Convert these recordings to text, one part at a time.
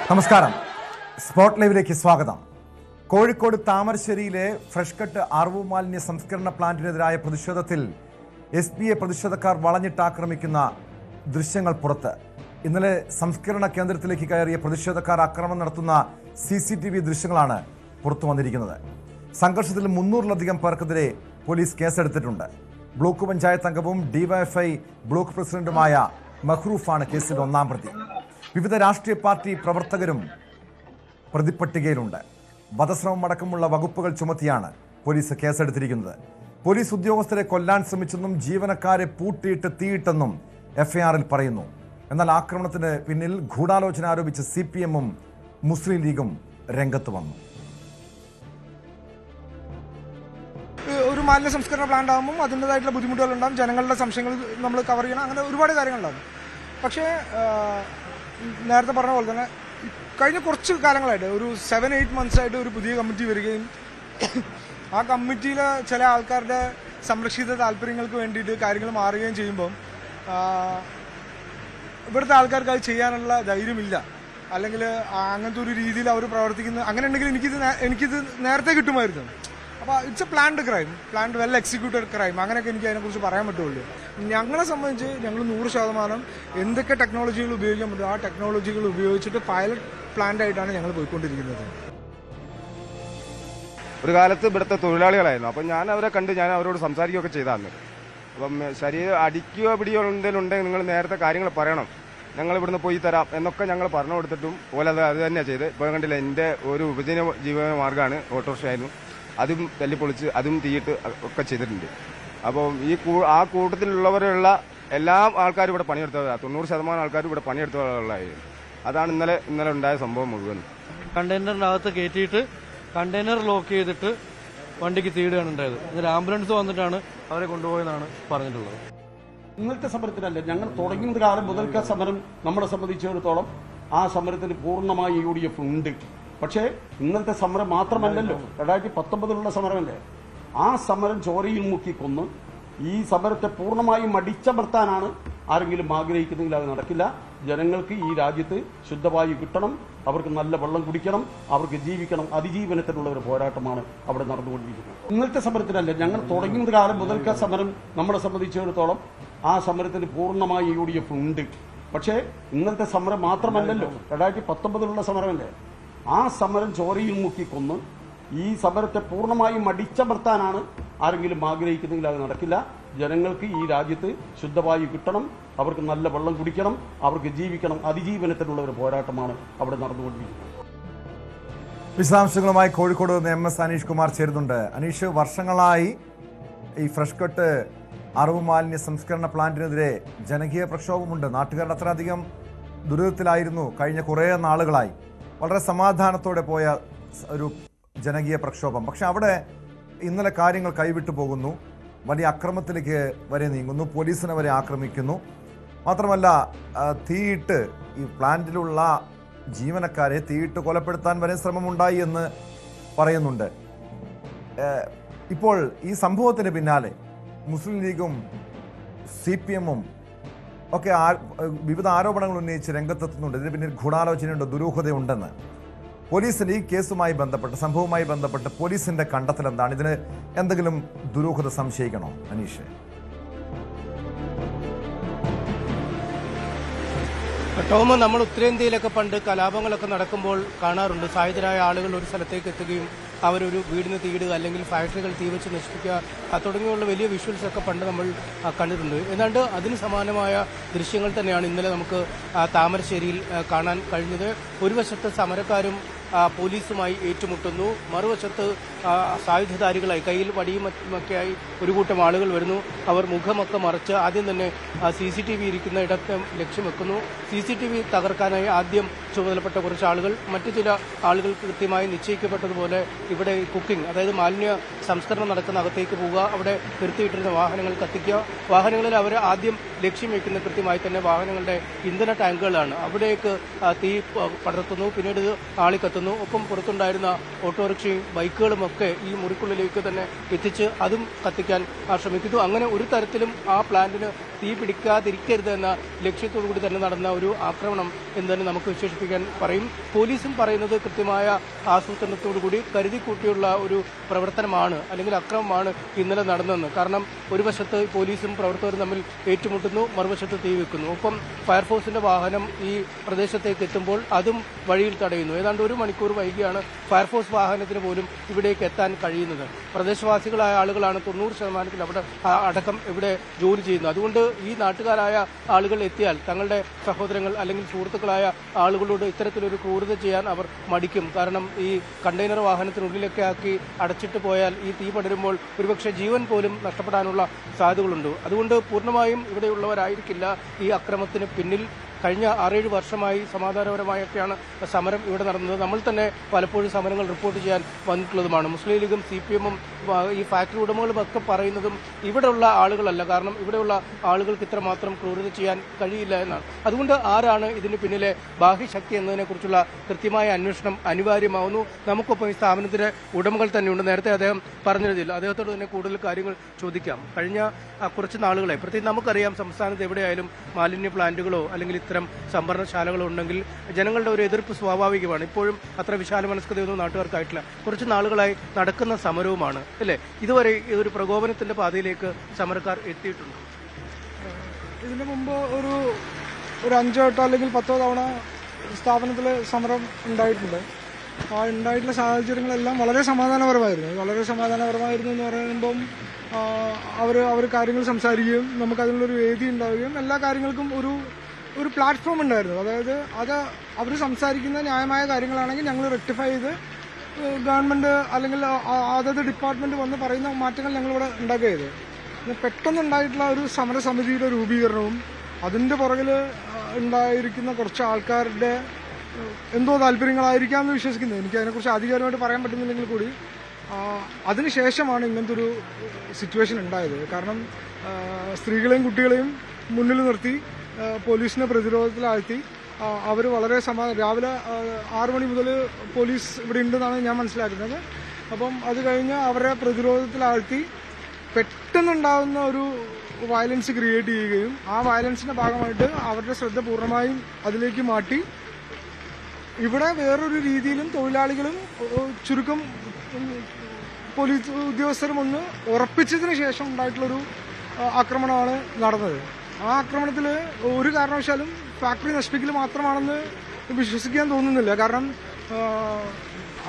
നമസ്കാരം. സ്പോട്ട് ലൈവിലേക്ക് സ്വാഗതം. കോഴിക്കോട് താമരശ്ശേരിയിലെ ഫ്രഷ് കട്ട് അറിവ് മാലിന്യ സംസ്കരണ പ്ലാന്റിനെതിരായ പ്രതിഷേധത്തിൽ SPയെ പ്രതിഷേധക്കാർ വളഞ്ഞിട്ട് ആക്രമിക്കുന്ന ദൃശ്യങ്ങൾ പുറത്ത്. ഇന്നലെ സംസ്കരണ കേന്ദ്രത്തിലേക്ക് കയറിയ പ്രതിഷേധക്കാർ ആക്രമണം നടത്തുന്ന CCTV ദൃശ്യങ്ങളാണ് പുറത്തു വന്നിരിക്കുന്നത്. സംഘർഷത്തിൽ 300-ലധികം പേർക്കെതിരെ പോലീസ് കേസെടുത്തിട്ടുണ്ട്. ബ്ലോക്ക് പഞ്ചായത്ത് അംഗവും DYFI ബ്ലോക്ക് പ്രസിഡന്റുമായ മഹ്റൂഫാണ് കേസിന്റെ ഒന്നാം പ്രതി. വിവിധ രാഷ്ട്രീയ പാർട്ടി പ്രവർത്തകരും പ്രതിപ്പട്ടികയിലുണ്ട്. വധശ്രമം അടക്കമുള്ള വകുപ്പുകൾ ചുമത്തിയാണ് പോലീസ് കേസെടുത്തിരിക്കുന്നത്. പോലീസ് ഉദ്യോഗസ്ഥരെ കൊല്ലാൻ ശ്രമിച്ചെന്നും ജീവനക്കാരെ പൂട്ടിയിട്ട് തീയിട്ടെന്നും FIR-ൽ പറയുന്നു. എന്നാൽ ആക്രമണത്തിന് പിന്നിൽ ഗൂഢാലോചന ആരോപിച്ച് CPM-ഉം മുസ്ലിം ലീഗും രംഗത്ത് വന്നു. ഒരു മാലിന്യ സംസ്കരണ പ്ലാന്റ് ആകുമ്പോൾ അതിൻ്റെതായിട്ടുള്ള ബുദ്ധിമുട്ടുകളുണ്ടാകും, ജനങ്ങളുടെ സംശയങ്ങൾ നമ്മൾ കവർ ചെയ്യണം, അങ്ങനെ ഒരുപാട് കാര്യങ്ങളുണ്ടാകും. പക്ഷേ നേരത്തെ പറഞ്ഞ പോലെ തന്നെ കഴിഞ്ഞ കുറച്ച് കാലങ്ങളായിട്ട് ഒരു 7-8 മന്ത്സായിട്ട് ഒരു പുതിയ കമ്മിറ്റി വരികയും ആ കമ്മിറ്റിയിലെ ചില ആൾക്കാരുടെ സംരക്ഷിത താല്പര്യങ്ങൾക്ക് വേണ്ടിയിട്ട് കാര്യങ്ങൾ മാറുകയും ചെയ്യുമ്പം ഇവിടുത്തെ ആൾക്കാർക്ക് അത് ചെയ്യാനുള്ള ധൈര്യമില്ല, അല്ലെങ്കിൽ അങ്ങനത്തെ ഒരു രീതിയിൽ അവർ പ്രവർത്തിക്കുന്ന അങ്ങനെ ഉണ്ടെങ്കിൽ എനിക്കിത് നേരത്തെ കിട്ടുമായിരുന്നു. അപ്പോൾ it's A planned crime, planned well executed crime, അങ്ങനെയൊക്കെ എനിക്ക് അതിനെക്കുറിച്ച് പറയാൻ പറ്റുള്ളൂ. ഞങ്ങളെ സംബന്ധിച്ച് ഞങ്ങൾ 100% എന്തൊക്കെ ടെക്നോളജികൾ ഉപയോഗിക്കാൻ പറ്റും ആ ടെക്നോളജികൾ ഉപയോഗിച്ചിട്ട് പൈലറ്റ് പ്ലാന്റ് ആയിട്ടാണ് ഞങ്ങൾ പോയിക്കൊണ്ടിരിക്കുന്നത്. ഒരു കാലത്ത് ഇവിടുത്തെ തൊഴിലാളികളായിരുന്നു. അപ്പം ഞാൻ അവരെ കണ്ട് ഞാൻ അവരോട് സംസാരിക്കുകയൊക്കെ ചെയ്താന്ന്. അപ്പം ശരീരം അടിക്കുകയോ പിടിയോ എന്തെങ്കിലും നിങ്ങൾ നേരത്തെ കാര്യങ്ങൾ പറയണം, ഞങ്ങൾ ഇവിടുന്ന് പോയി തരാം എന്നൊക്കെ ഞങ്ങൾ പറഞ്ഞു കൊടുത്തിട്ടും പോലെ അത് തന്നെയാണ് ചെയ്ത്. ഇപ്പോൾ കണ്ടില്ല, എൻ്റെ ഒരു ജീവന മാർഗ്ഗമാണ് ഓട്ടോറിക്ഷയായിരുന്നു, അതും തല്ലിപ്പൊളിച്ച് അതും തീയിട്ട് ഒക്കെ ചെയ്തിട്ടുണ്ട്. അപ്പോൾ ആ കൂട്ടത്തിലുള്ളവരുള്ള എല്ലാ ആൾക്കാരും ഇവിടെ പണിയെടുത്തവരാണ്. 90% ആൾക്കാരും ഇവിടെ പണിയെടുത്തവരുള്ളതായിരുന്നു. അതാണ് ഇന്നലെ ഉണ്ടായ സംഭവം മുഴുവൻ. കണ്ടെയ്നറിനകത്ത് കയറ്റിയിട്ട് കണ്ടെയ്നർ ലോക്ക് ചെയ്തിട്ട് വണ്ടിക്ക് തീയിടുകയാണ് ഉണ്ടായത്. എന്നിട്ട് ആംബുലൻസ് വന്നിട്ടാണ് അവരെ കൊണ്ടുപോയെന്നാണ് പറഞ്ഞിട്ടുള്ളത്. ഇന്നത്തെ സമരത്തിനല്ല, ഞങ്ങൾ തുടങ്ങിയ കാലം മുതൽക്ക് സമരം നമ്മളെ സംബന്ധിച്ചിടത്തോളം ആ സമരത്തിന് പൂർണ്ണമായി UDF ഉണ്ട്. പക്ഷേ ഇന്നത്തെ സമരം മാത്രമല്ലല്ലോ, 2019 സമരമല്ലേ. ആ സമരം ചോരയിൽ മുക്കിക്കൊന്ന് ഈ സമരത്തെ പൂർണ്ണമായും അടിച്ചമർത്താനാണ് ആരെങ്കിലും ആഗ്രഹിക്കുന്നെങ്കിൽ അത് നടക്കില്ല. ജനങ്ങൾക്ക് ഈ രാജ്യത്ത് ശുദ്ധവായു കിട്ടണം, അവർക്ക് നല്ല വെള്ളം കുടിക്കണം, അവർക്ക് ജീവിക്കണം. അതിജീവനത്തിനുള്ള ഒരു പോരാട്ടമാണ് അവിടെ നടന്നുകൊണ്ടിരിക്കുന്നത്. ഇന്നത്തെ സമരത്തിനല്ല, ഞങ്ങൾ തുടങ്ങിയ കാലം മുതൽക്ക് സമരം നമ്മളെ സംബന്ധിച്ചിടത്തോളം ആ സമരത്തിന് പൂർണ്ണമായി UDF ഉണ്ട്. പക്ഷേ ഇന്നത്തെ സമരം മാത്രമല്ലല്ലോ, 2019 സമരമല്ലേ. ആ സമരം ചോരയിൽ മുക്കിക്കൊന്ന് ഈ സമരത്തെ പൂർണ്ണമായും അടിച്ചമർത്താനാണ് ആരെങ്കിലും ആഗ്രഹിക്കുന്നെങ്കിൽ അത് നടക്കില്ല. ജനങ്ങൾക്ക് ഈ രാജ്യത്ത് ശുദ്ധവായു കിട്ടണം, അവർക്ക് നല്ല വെള്ളം കുടിക്കണം, അവർക്ക് ജീവിക്കണം. അതിജീവനത്തിനുള്ള ഒരു പോരാട്ടമാണ് അവിടെ നടന്നുകൊണ്ടിരിക്കുന്നത്. വിശദാംശങ്ങളുമായി കോഴിക്കോട് നിന്ന് MS അനീഷ് കുമാർ ചേരുന്നുണ്ട്. അനീഷ്, വർഷങ്ങളായി ഈ ഫ്രഷ് കട്ട് അറിവ് മാലിന്യ സംസ്കരണ പ്ലാന്റിനെതിരെ ജനകീയ പ്രക്ഷോഭമുണ്ട്. നാട്ടുകാരുടെ അത്രയധികം ദുരിതത്തിലായിരുന്നു കഴിഞ്ഞ കുറേ നാളുകളായി. വളരെ സമാധാനത്തോടെ പോയ ഒരു ജനകീയ പ്രക്ഷോഭം. പക്ഷെ അവിടെ ഇന്നലെ കാര്യങ്ങൾ കൈവിട്ടു പോകുന്നു, വലിയ അക്രമത്തിലേക്ക് വരെ നീങ്ങുന്നു, പോലീസിനെ വരെ ആക്രമിക്കുന്നു. മാത്രമല്ല തീയിട്ട് ഈ പ്ലാന്റിലുള്ള ജീവനക്കാരെ തീയിട്ട് കൊലപ്പെടുത്താൻ വരെ ശ്രമമുണ്ടായി എന്ന് പറയുന്നുണ്ട്. ഇപ്പോൾ ഈ സംഭവത്തിന് പിന്നാലെ മുസ്ലിം ലീഗും CPM-ഉം ഒക്കെ വിവിധ ആരോപണങ്ങൾ ഉന്നയിച്ച് രംഗത്തെത്തുന്നുണ്ട്. ഇതിന് പിന്നിൽ ഗൂഢാലോചനയുണ്ട്, ദുരൂഹതയുണ്ടെന്ന്. പോലീസിന് ഈ കേസുമായി ബന്ധപ്പെട്ട്, സംഭവവുമായി ബന്ധപ്പെട്ട് പോലീസിന്റെ കണ്ടെത്തൽ എന്താണ്? ഇതിന് എന്തെങ്കിലും ദുരൂഹത സംശയിക്കണോ അനീഷ്? ടോമ്, നമ്മൾ ഉത്തരേന്ത്യയിലൊക്കെ പണ്ട് കലാപങ്ങളൊക്കെ നടക്കുമ്പോൾ കാണാറുണ്ട്, സായുധരായ ആളുകൾ ഒരു സ്ഥലത്തേക്ക് എത്തുകയും അവരൊരു വീടിന് തീയിടുക അല്ലെങ്കിൽ ഫാക്ടറികൾ തീവച്ച് നശിപ്പിക്കുക തുടങ്ങിയുള്ള വലിയ വിഷ്വൽസ് ഒക്കെ പണ്ട് നമ്മൾ കണ്ടിട്ടുണ്ട്. എന്നാണ്ട് അതിന് സമാനമായ ദൃശ്യങ്ങൾ തന്നെയാണ് ഇന്നലെ നമുക്ക് താമരശ്ശേരിയിൽ കാണാൻ കഴിഞ്ഞത്. ഒരു വശത്ത് സമരക്കാരും പോലീസുമായി ഏറ്റുമുട്ടുന്നു, മറുവശത്ത് സായുധധാരികളായി കയ്യിൽ വടിയുമൊക്കെയായി ഒരു കൂട്ടം ആളുകൾ വരുന്നു. അവർ മുഖമൊക്കെ മറച്ച് ആദ്യം തന്നെ CCTV ഇരിക്കുന്ന ഇടത്തെ ലക്ഷ്യം വെക്കുന്നു. CCTV തകർക്കാനായി ആദ്യം ചുമതലപ്പെട്ട കുറച്ച് ആളുകൾ, മറ്റു ചില ആളുകൾ കൃത്യമായി നിശ്ചയിക്കപ്പെട്ടതുപോലെ ഇവിടെ കുക്കിംഗ്, അതായത് മാലിന്യ സംസ്കരണം നടക്കുന്ന അകത്തേക്ക് പോവുക, അവിടെ നിർത്തിയിട്ടിരുന്ന വാഹനങ്ങൾ കത്തിക്കുക, വാഹനങ്ങളിൽ അവർ ആദ്യം ലക്ഷ്യം വയ്ക്കുന്ന കൃത്യമായി തന്നെ വാഹനങ്ങളുടെ ഇന്ധന ടാങ്കുകളാണ്. അവിടേക്ക് തീ പടർത്തുന്നു, പിന്നീട് ഇത് ആളിക്കത്തുന്നു. ഒപ്പം പുറത്തുണ്ടായിരുന്ന ഓട്ടോറിക്ഷയും ബൈക്കുകളും ഒക്കെ ഈ മുറിക്കുള്ളിലേക്ക് തന്നെ എത്തിച്ച് അതും കത്തിക്കാൻ ശ്രമിക്കുന്നു. അങ്ങനെ ഒരു തരത്തിലും ആ പ്ലാന്റിന് തീ പിടിക്കാതിരിക്കരുത് എന്ന ലക്ഷ്യത്തോടു കൂടി തന്നെ നടന്ന ഒരു ആക്രമണം എന്ന് തന്നെ നമുക്ക് വിശേഷിപ്പിക്കാൻ പറയും. പോലീസും പറയുന്നത് കൃത്യമായ ആസൂത്രണത്തോടുകൂടി കരുതിക്കൂട്ടിയുള്ള ഒരു പ്രവർത്തനമാണ് അല്ലെങ്കിൽ അക്രമമാണ് ഇന്നലെ നടന്നതെന്ന്. കാരണം ഒരു വശത്ത് പോലീസും പ്രവർത്തകരും തമ്മിൽ ഏറ്റുമുട്ടുന്നു, മറുവശത്ത് തീ വെക്കുന്നു. ഒപ്പം ഫയർഫോഴ്സിന്റെ വാഹനം ഈ പ്രദേശത്തേക്ക് എത്തുമ്പോൾ അതും വഴിയിൽ തടയുന്നു. ഏതാണ്ട് 1 മണിക്കൂർ വൈകിയാണ് ഫയർഫോഴ്സ് വാഹനത്തിന് പോലും ഇവിടേക്ക് എത്താൻ കഴിയുന്നത്. പ്രദേശവാസികളായ ആളുകളാണ് 90% അവിടെ അടക്കം ഇവിടെ ജോലി ചെയ്യുന്നത്. അതുകൊണ്ട് ഈ നാട്ടുകാരായ ആളുകൾ എത്തിയാൽ തങ്ങളുടെ സഹോദരങ്ങൾ അല്ലെങ്കിൽ സുഹൃത്തുക്കളായ ആളുകളോട് ഇത്തരത്തിലൊരു ക്രൂരത ചെയ്യാൻ അവർ മടിക്കും. കാരണം ഈ കണ്ടെയ്നർ വാഹനത്തിനുള്ളിലൊക്കെ ആക്കി അടച്ചിട്ട് പോയാൽ ഈ തീ പടരുമ്പോൾ ഒരുപക്ഷെ ജീവൻ പോലും നഷ്ടപ്പെടാനുള്ള സാധ്യതകളുണ്ട്. അതുകൊണ്ട് പൂർണ്ണമായും ഇവിടെയുള്ളവരായിരിക്കില്ല ഈ അക്രമത്തിന് പിന്നിൽ. കഴിഞ്ഞ 6-7 വർഷമായി സമാധാനപരമായൊക്കെയാണ് സമരം ഇവിടെ നടന്നത്. നമ്മൾ തന്നെ പലപ്പോഴും സമരങ്ങൾ റിപ്പോർട്ട് ചെയ്യാൻ വന്നിട്ടുള്ളതുമാണ്. മുസ്ലിം ലീഗും CPM-ഉം ഈ ഫാക്ടറി ഉടമകളും ഒക്കെ പറയുന്നതും ഇവിടെയുള്ള ആളുകളല്ല. കാരണം ഇവിടെയുള്ള ആളുകൾക്ക് ഇത്രമാത്രം ക്രൂരത ചെയ്യാൻ കഴിയില്ല എന്നാണ്. അതുകൊണ്ട് ആരാണ് ഇതിന് പിന്നിലെ ബാഹ്യശക്തി എന്നതിനെക്കുറിച്ചുള്ള കൃത്യമായ അന്വേഷണം അനിവാര്യമാവുന്നു. നമുക്കൊപ്പം ഈ സ്ഥാപനത്തിലെ ഉടമകൾ തന്നെയുണ്ട്. നേരത്തെ അദ്ദേഹം പറഞ്ഞതിൽ അദ്ദേഹത്തോട് തന്നെ കൂടുതൽ കാര്യങ്ങൾ ചോദിക്കാം. കഴിഞ്ഞ കുറച്ച് നാളുകളെ പ്രത്യേകിച്ച് നമുക്കറിയാം, സംസ്ഥാനത്ത് എവിടെയായാലും മാലിന്യ പ്ലാന്റുകളോ അല്ലെങ്കിൽ ഇത്തരം സംഭരണശാലകളോ ഉണ്ടെങ്കിൽ ജനങ്ങളുടെ ഒരു എതിർപ്പ് സ്വാഭാവികമാണ്. ഇപ്പോഴും അത്ര വിശാല മനസ്കതയൊന്നും നാട്ടുകാർക്കായിട്ടില്ല. കുറച്ച് നാളുകളായി നടക്കുന്ന സമരവുമാണ് അല്ലേ? ഇതുവരെ ഇതൊരു പ്രകോപനത്തിന്റെ പാതയിലേക്ക് സമരക്കാർ എത്തിയിട്ടുണ്ട്. ഇതിനു മുമ്പ് ഒരു 5 അല്ലെങ്കിൽ 10 തവണ സ്ഥാപനത്തിൽ സമരം ഉണ്ടായിട്ടുണ്ട്. ആ ഉണ്ടായിട്ടുള്ള സാഹചര്യങ്ങളെല്ലാം വളരെ സമാധാനപരമായിരുന്നു. വളരെ സമാധാനപരമായിരുന്നു എന്ന് പറയുമ്പം അവർ കാര്യങ്ങൾ സംസാരിക്കുകയും നമുക്ക് അതിനുള്ളൊരു വേദി ഉണ്ടാവുകയും എല്ലാ കാര്യങ്ങൾക്കും ഒരു പ്ലാറ്റ്ഫോം ഉണ്ടായിരുന്നു. അതായത് അത് അവർ സംസാരിക്കുന്ന ന്യായമായ കാര്യങ്ങളാണെങ്കിൽ ഞങ്ങൾ റെക്ടിഫൈ ചെയ്ത് ഗവൺമെന്റ് അല്ലെങ്കിൽ അതത് ഡിപ്പാർട്ട്മെന്റ് വന്ന് പറയുന്ന മാറ്റങ്ങൾ ഞങ്ങളിവിടെ ഉണ്ടാക്കിയത്. പെട്ടെന്നുണ്ടായിട്ടുള്ള ഒരു സമരസമിതിയുടെ രൂപീകരണവും അതിന്റെ പുറകിൽ ഉണ്ടായിരിക്കുന്ന കുറച്ച് ആൾക്കാരുടെ എന്തോ താല്പര്യങ്ങളായിരിക്കാമെന്ന് വിശ്വസിക്കുന്നത്. എനിക്ക് അതിനെക്കുറിച്ച് ആധികാരികമായിട്ട് പറയാൻ പറ്റുന്നില്ലെങ്കിൽ കൂടി അതിനുശേഷമാണ് ഇങ്ങനത്തെ ഒരു സിറ്റുവേഷൻ ഉണ്ടായത്. കാരണം സ്ത്രീകളെയും കുട്ടികളെയും മുന്നിൽ നിർത്തി പോലീസിനെ പ്രതിരോധത്തിലാഴ്ത്തി അവർ വളരെ രാവിലെ 6 മണി മുതൽ പോലീസ് ഇവിടെ ഉണ്ടെന്നാണ് ഞാൻ മനസ്സിലാക്കുന്നത്. അപ്പം അത് കഴിഞ്ഞ് അവരെ പ്രതിരോധത്തിലാഴ്ത്തി പെട്ടെന്നുണ്ടാകുന്ന ഒരു വയലൻസ് ക്രിയേറ്റ് ചെയ്യുകയും ആ വയലൻസിന്റെ ഭാഗമായിട്ട് അവരുടെ ശ്രദ്ധ പൂർണ്ണമായും അതിലേക്ക് മാറ്റി ഇവിടെ വേറൊരു രീതിയിലും തൊഴിലാളികളും ചുരുക്കം പോലീസ് ഉദ്യോഗസ്ഥരും ഒന്ന് ഉറപ്പിച്ചതിന് ശേഷം ഉണ്ടായിട്ടുള്ളൊരു ആക്രമണമാണ് നടന്നത്. ആ ആക്രമണത്തിൽ ഒരു കാരണവശാലും ഫാക്ടറി നശിപ്പിക്കൽ മാത്രമാണെന്ന് വിശ്വസിക്കാൻ തോന്നുന്നില്ല. കാരണം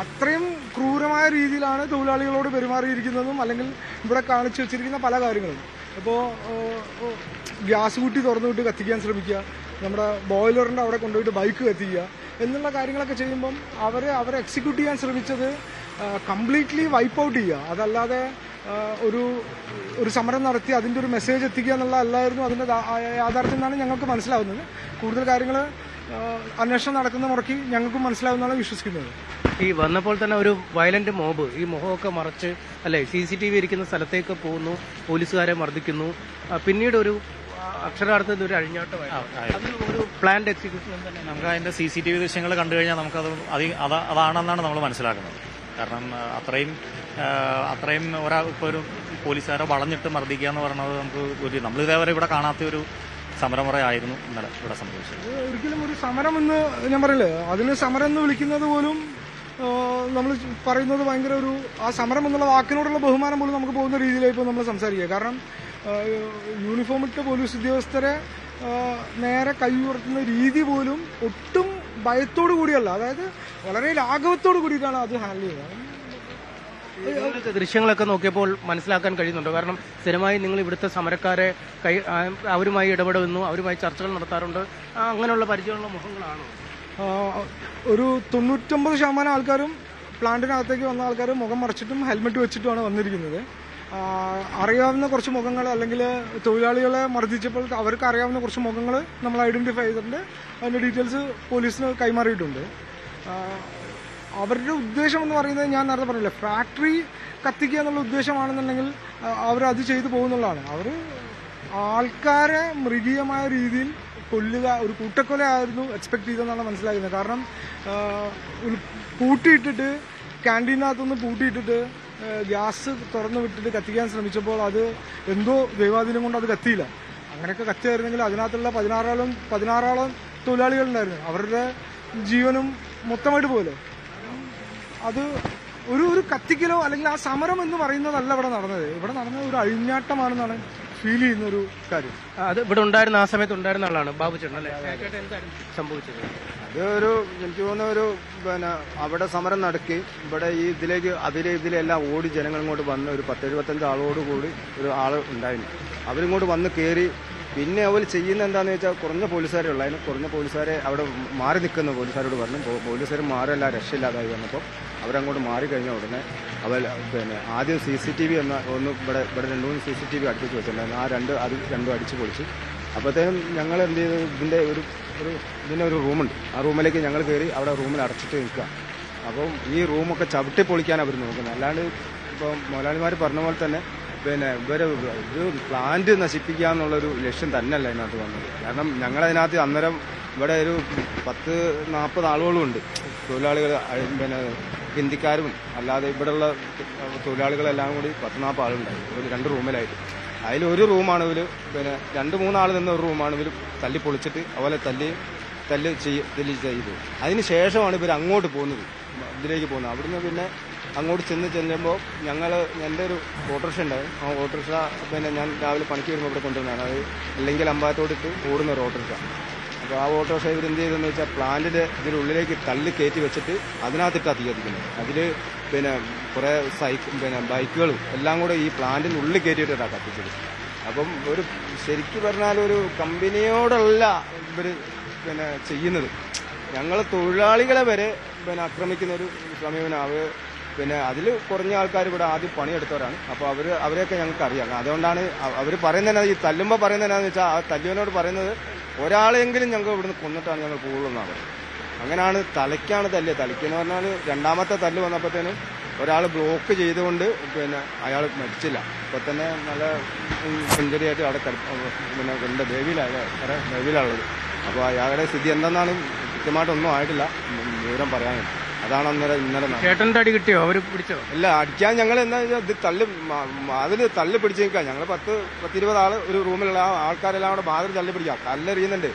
അത്രയും ക്രൂരമായ രീതിയിലാണ് തൊഴിലാളികളോട് പെരുമാറിയിരിക്കുന്നതും അല്ലെങ്കിൽ ഇവിടെ കാണിച്ചു വെച്ചിരിക്കുന്ന പല കാര്യങ്ങളും. ഇപ്പോൾ ഗ്യാസ് കുറ്റി തുറന്നു വിട്ട് കത്തിക്കാൻ ശ്രമിക്കുക, നമ്മുടെ ബോയിലറിൻ്റെ അവിടെ കൊണ്ടുപോയിട്ട് ബൈക്ക് കത്തിക്കുക എന്നുള്ള കാര്യങ്ങളൊക്കെ ചെയ്യുമ്പം അവരെ എക്സിക്യൂട്ട് ചെയ്യാൻ ശ്രമിച്ചത് കംപ്ലീറ്റ്ലി വൈപ്പ് ഔട്ട് ചെയ്യുക. അതല്ലാതെ ഒരു സമരം നടത്തി അതിൻ്റെ ഒരു മെസ്സേജ് എത്തിക്കുക എന്നുള്ള അല്ലായിരുന്നു അതിൻ്റെ യാഥാർത്ഥ്യം എന്നാണ് ഞങ്ങൾക്ക് മനസ്സിലാവുന്നത്. കൂടുതൽ കാര്യങ്ങൾ അന്വേഷണം നടക്കുന്ന മുറയ്ക്ക് ഞങ്ങൾക്കും മനസ്സിലാവുന്നതാണ് വിശ്വസിക്കുന്നത്. ഈ വന്നപ്പോൾ തന്നെ ഒരു വയലന്റ് മോബ് ഈ മുഖമൊക്കെ മറച്ച് അല്ലെ CCTV ഇരിക്കുന്ന സ്ഥലത്തേക്ക് പോകുന്നു, പോലീസുകാരെ മർദ്ദിക്കുന്നു, പിന്നീട് ഒരു അക്ഷരാർത്ഥത്തിൽ ഒരു അഴിഞ്ഞാട്ടമായിരുന്നു. ഒരു പ്ലാന്റ് എക്സിക്യൂഷൻ തന്നെ. നമുക്ക് അതിന്റെ CCTV ദൃശ്യങ്ങൾ കണ്ടു കഴിഞ്ഞാൽ നമുക്കത് അതാണെന്നാണ് നമ്മൾ മനസ്സിലാക്കുന്നത്. കാരണം അത്രയും ഇപ്പോൾ ഒരു പോലീസുകാരെ വളഞ്ഞിട്ട് മർദ്ദിക്കുക എന്ന് പറയുന്നത് നമ്മൾ ഇതേവരെ ഇവിടെ കാണാത്ത ഒരു സമരമുറയായിരുന്നു ഇന്നലെ ഇവിടെ സംഭവിച്ചത്. ഒരിക്കലും ഒരു സമരം എന്ന് ഞാൻ പറയില്ലേ, അതിന് സമരം എന്ന് വിളിക്കുന്നത് പോലും നമ്മൾ പറയുന്നത് ഭയങ്കര ആ സമരം എന്നുള്ള വാക്കിനോടുള്ള ബഹുമാനം പോലും നമുക്ക് പോകുന്ന രീതിയിലായി ഇപ്പോൾ നമ്മൾ സംസാരിക്കുക. കാരണം യൂണിഫോമിട്ട പോലീസ് ഉദ്യോഗസ്ഥരെ നേരെ കൈ ഉയർത്തുന്ന രീതി പോലും ഒട്ടും ഭയത്തോടു കൂടിയല്ല, അതായത് വളരെ ലാഘവത്തോടു കൂടിയിട്ടാണ് അത് ഹാൻഡിൽ ചെയ്യുന്നത്. ദൃശ്യങ്ങളൊക്കെ നോക്കിയപ്പോൾ മനസ്സിലാക്കാൻ കഴിയുന്നുണ്ടോ? കാരണം സ്ഥിരമായി നിങ്ങൾ ഇവിടുത്തെ സമരക്കാരെ അവരുമായി ഇടപെടുന്നു, അവരുമായി ചർച്ചകൾ നടത്താറുണ്ട്, അങ്ങനെയുള്ള പരിചയമുള്ള മുഖങ്ങളാണോ? ഒരു 99% ആൾക്കാരും പ്ലാന്റിനകത്തേക്ക് വന്ന ആൾക്കാരും മുഖം മറച്ചിട്ടും ഹെൽമെറ്റ് വെച്ചിട്ടുമാണ് വന്നിരിക്കുന്നത്. അറിയാവുന്ന കുറച്ച് മുഖങ്ങൾ അല്ലെങ്കിൽ തൊഴിലാളികളെ മർദ്ദിച്ചപ്പോൾ അവർക്ക് അറിയാവുന്ന കുറച്ച് മുഖങ്ങൾ നമ്മൾ ഐഡന്റിഫൈ ചെയ്തിട്ടുണ്ട്. അതിന്റെ ഡീറ്റെയിൽസ് പോലീസിന് കൈമാറിയിട്ടുണ്ട്. അവരുടെ ഉദ്ദേശം എന്ന് പറയുന്നത് ഞാൻ നേരത്തെ പറഞ്ഞില്ലേ, ഫാക്ടറി കത്തിക്കുക എന്നുള്ള ഉദ്ദേശമാണെന്നുണ്ടെങ്കിൽ അവരത് ചെയ്തു പോകുന്നുള്ളതാണ്. അവർ ആൾക്കാരെ മൃഗീയമായ രീതിയിൽ കൊല്ലുക, ഒരു കൂട്ടക്കൊലയായിരുന്നു എക്സ്പെക്ട് ചെയ്തെന്നാണ് മനസ്സിലാക്കുന്നത്. കാരണം പൂട്ടിയിട്ടിട്ട് ക്യാൻറ്റീനകത്തുനിന്ന് പൂട്ടിയിട്ടിട്ട് ഗ്യാസ് തുറന്നു വിട്ടിട്ട് കത്തിക്കാൻ ശ്രമിച്ചപ്പോൾ അത് എന്തോ ദൈവാധീനം കൊണ്ട് അത് കത്തിയില്ല. അങ്ങനെയൊക്കെ കത്തിയായിരുന്നെങ്കിൽ അതിനകത്തുള്ള 16 തൊഴിലാളികളുണ്ടായിരുന്നു, അവരുടെ ജീവനും മൊത്തമായിട്ട് പോയല്ലോ. അത് ഒരു കത്തിക്കലോ അല്ലെങ്കിൽ ആ സമരം എന്ന് പറയുന്നതല്ല ഇവിടെ നടന്നത്. ഇവിടെ നടന്നത് ഒരു അഴിഞ്ഞാട്ടമാണെന്നാണ് ഫീൽ ചെയ്യുന്ന ഒരു കാര്യം. അത് ഇവിടെ ഉണ്ടായിരുന്ന ആ സമയത്ത് ഉണ്ടായിരുന്ന ആളാണ് ബാബു ചേട്ടൻ അല്ലേ? എന്തായിരുന്നു സംഭവിച്ചത്? അതൊരു എനിക്ക് തോന്നുന്ന പിന്നെ അവിടെ സമരം നടക്കി ഇവിടെ ഈ ഇതിലെല്ലാം ഓടി ജനങ്ങൾ ഇങ്ങോട്ട് വന്ന് ഒരു 10-75 ആളോട് കൂടി ഒരു ആൾ ഉണ്ടായിരുന്നു. അവരിങ്ങോട്ട് വന്ന് കയറി. പിന്നെ അവർ ചെയ്യുന്ന എന്താണെന്ന് വെച്ചാൽ കുറഞ്ഞ പോലീസുകാരെ ഉള്ളതിന് കുറഞ്ഞ പോലീസുകാരെ അവിടെ മാറി നിൽക്കുന്ന പോലീസുകാരോട് പറഞ്ഞു. പോലീസുകാർ മാറില്ല, രക്ഷയില്ലാതായി വന്നപ്പോൾ അവരങ്ങോട്ട് മാറിക്കഴിഞ്ഞ ഉടനെ പിന്നെ ആദ്യം CCTV ഒന്ന് ഇവിടെ 2-3 CCTV അടുപ്പിച്ച് വെച്ചിട്ടുണ്ടായിരുന്നു. അത് രണ്ടും അടിച്ച് പൊളിച്ചു. അപ്പോഴത്തേനും ഞങ്ങൾ എന്ത് ചെയ്തു, ഇതിൻ്റെ ഒരു റൂമുണ്ട്, ആ റൂമിലേക്ക് ഞങ്ങൾ കയറി അവിടെ റൂമിൽ അടച്ചിട്ട് നിൽക്കുക. അപ്പം ഈ റൂമൊക്കെ ചവിട്ടി പൊളിക്കാൻ അവർ നോക്കുന്നത്. അല്ലാണ്ട് ഇപ്പം മുതലാളിമാർ പറഞ്ഞ പോലെ തന്നെ പിന്നെ ഇത് പ്ലാന്റ് നശിപ്പിക്കുക എന്നുള്ളൊരു ലക്ഷ്യം തന്നെയല്ല അതിനകത്ത് വന്നത്. കാരണം ഞങ്ങളതിനകത്ത് അന്നേരം ഇവിടെ ഒരു 10-40 ആളുകളും ഉണ്ട്, തൊഴിലാളികൾ. പിന്നെ ഹിന്ദിക്കാരും അല്ലാതെ ഇവിടെയുള്ള തൊഴിലാളികളെല്ലാം കൂടി 10-40 ആളുണ്ടായി ഒരു 2 റൂമിലായിട്ട്. അതിലൊരു റൂമാണ് ഇവർ പിന്നെ 2-3 ആൾ നിന്ന ഒരു റൂമാണ് ഇവർ തല്ലി പൊളിച്ചിട്ട് അതുപോലെ തല്ല് ചെയ്തു. അതിന് ശേഷമാണ് ഇവർ അങ്ങോട്ട് പോകുന്നത്, ഇതിലേക്ക് പോകുന്നത്. അവിടുന്ന് പിന്നെ അങ്ങോട്ട് ചെല്ലുമ്പോൾ എൻ്റെ ഒരു ഓട്ടോറിക്ഷ ഉണ്ടായിരുന്നു. ആ ഓട്ടോറിക്ഷ പിന്നെ ഞാൻ രാവിലെ പണിക്ക് വരുമ്പോൾ ഇവിടെ കൊണ്ടുവന്നതാണ്. അത് അല്ലെങ്കിൽ അമ്പായത്തോടിട്ട് ഓടുന്ന ഒരു ഓട്ടോറിക്ഷ. അപ്പോൾ ആ ഓട്ടോറിക്ഷ ഇവരെന്ത് ചെയ്തെന്ന് വെച്ചാൽ പ്ലാന്റിൻ്റെ ഇതിനുള്ളിലേക്ക് തള്ളി കയറ്റി വെച്ചിട്ട് അതിനകത്തിട്ടാണ് തീ കത്തിക്കുന്നത്. അതിൽ പിന്നെ കുറേ പിന്നെ ബൈക്കുകളും എല്ലാം കൂടെ ഈ പ്ലാന്റിൻ്റെ ഉള്ളിൽ കയറ്റിയിട്ടാണ് കത്തിച്ചത്. അപ്പം ശരിക്കും പറഞ്ഞാൽ ഒരു കമ്പനിയോടല്ല ഇവർ പിന്നെ ചെയ്യുന്നത്. ഞങ്ങൾ തൊഴിലാളികളെ വരെ പിന്നെ ആക്രമിക്കുന്ന ഒരു സമീപനം. പിന്നെ അതിൽ കുറഞ്ഞ ആൾക്കാർ ഇവിടെ ആദ്യം പണിയെടുത്തവരാണ്. അപ്പോൾ അവരെയൊക്കെ ഞങ്ങൾക്ക് അറിയാം. അതുകൊണ്ടാണ് അവർ പറയുന്നത്, ഈ തല്ലുമ്പോൾ പറയുന്നത് എന്താണെന്ന് വെച്ചാൽ ആ തല്ലുവിനോട് പറയുന്നത് ഒരാളെങ്കിലും ഞങ്ങൾ ഇവിടുന്ന് കൊന്നിട്ടാണ് ഞങ്ങൾ പോകുള്ളതെന്നാണ്. അങ്ങനെയാണ് തലയ്ക്കാണ് തല്ല്. തലയ്ക്കെന്ന് പറഞ്ഞാൽ രണ്ടാമത്തെ തല്ല് വന്നപ്പോഴത്തേനും ഒരാൾ ബ്ലോക്ക് ചെയ്തുകൊണ്ട് പിന്നെ അയാൾ മരിച്ചില്ല. ഇപ്പോൾ തന്നെ നല്ല സെഞ്ചുറി ആയിട്ട് അവിടെ പിന്നെ എൻ്റെ ബേബിയിലുള്ളത്. അപ്പോൾ അയാളുടെ സ്ഥിതി എന്തെന്നാണ് കൃത്യമായിട്ടൊന്നും ആയിട്ടില്ല, വിവരം പറയാനില്ല. അതാണ് ഇന്നലെ ചേട്ടൻ്റെ അടി കിട്ടിയോ? അവർ പിടിച്ചോ? ഇല്ല, അടിക്കാൻ ഞങ്ങൾ എന്താ വെച്ചാൽ ഇത് തല്ല് പിടിച്ച് നിൽക്കാം. ഞങ്ങൾ 10-20 ആൾ ഒരു റൂമിലുള്ള ആൾക്കാരെല്ലാം കൂടെ ബാധ തല്ലി പിടിക്കാം. കല്ലെറിയുന്നുണ്ട്,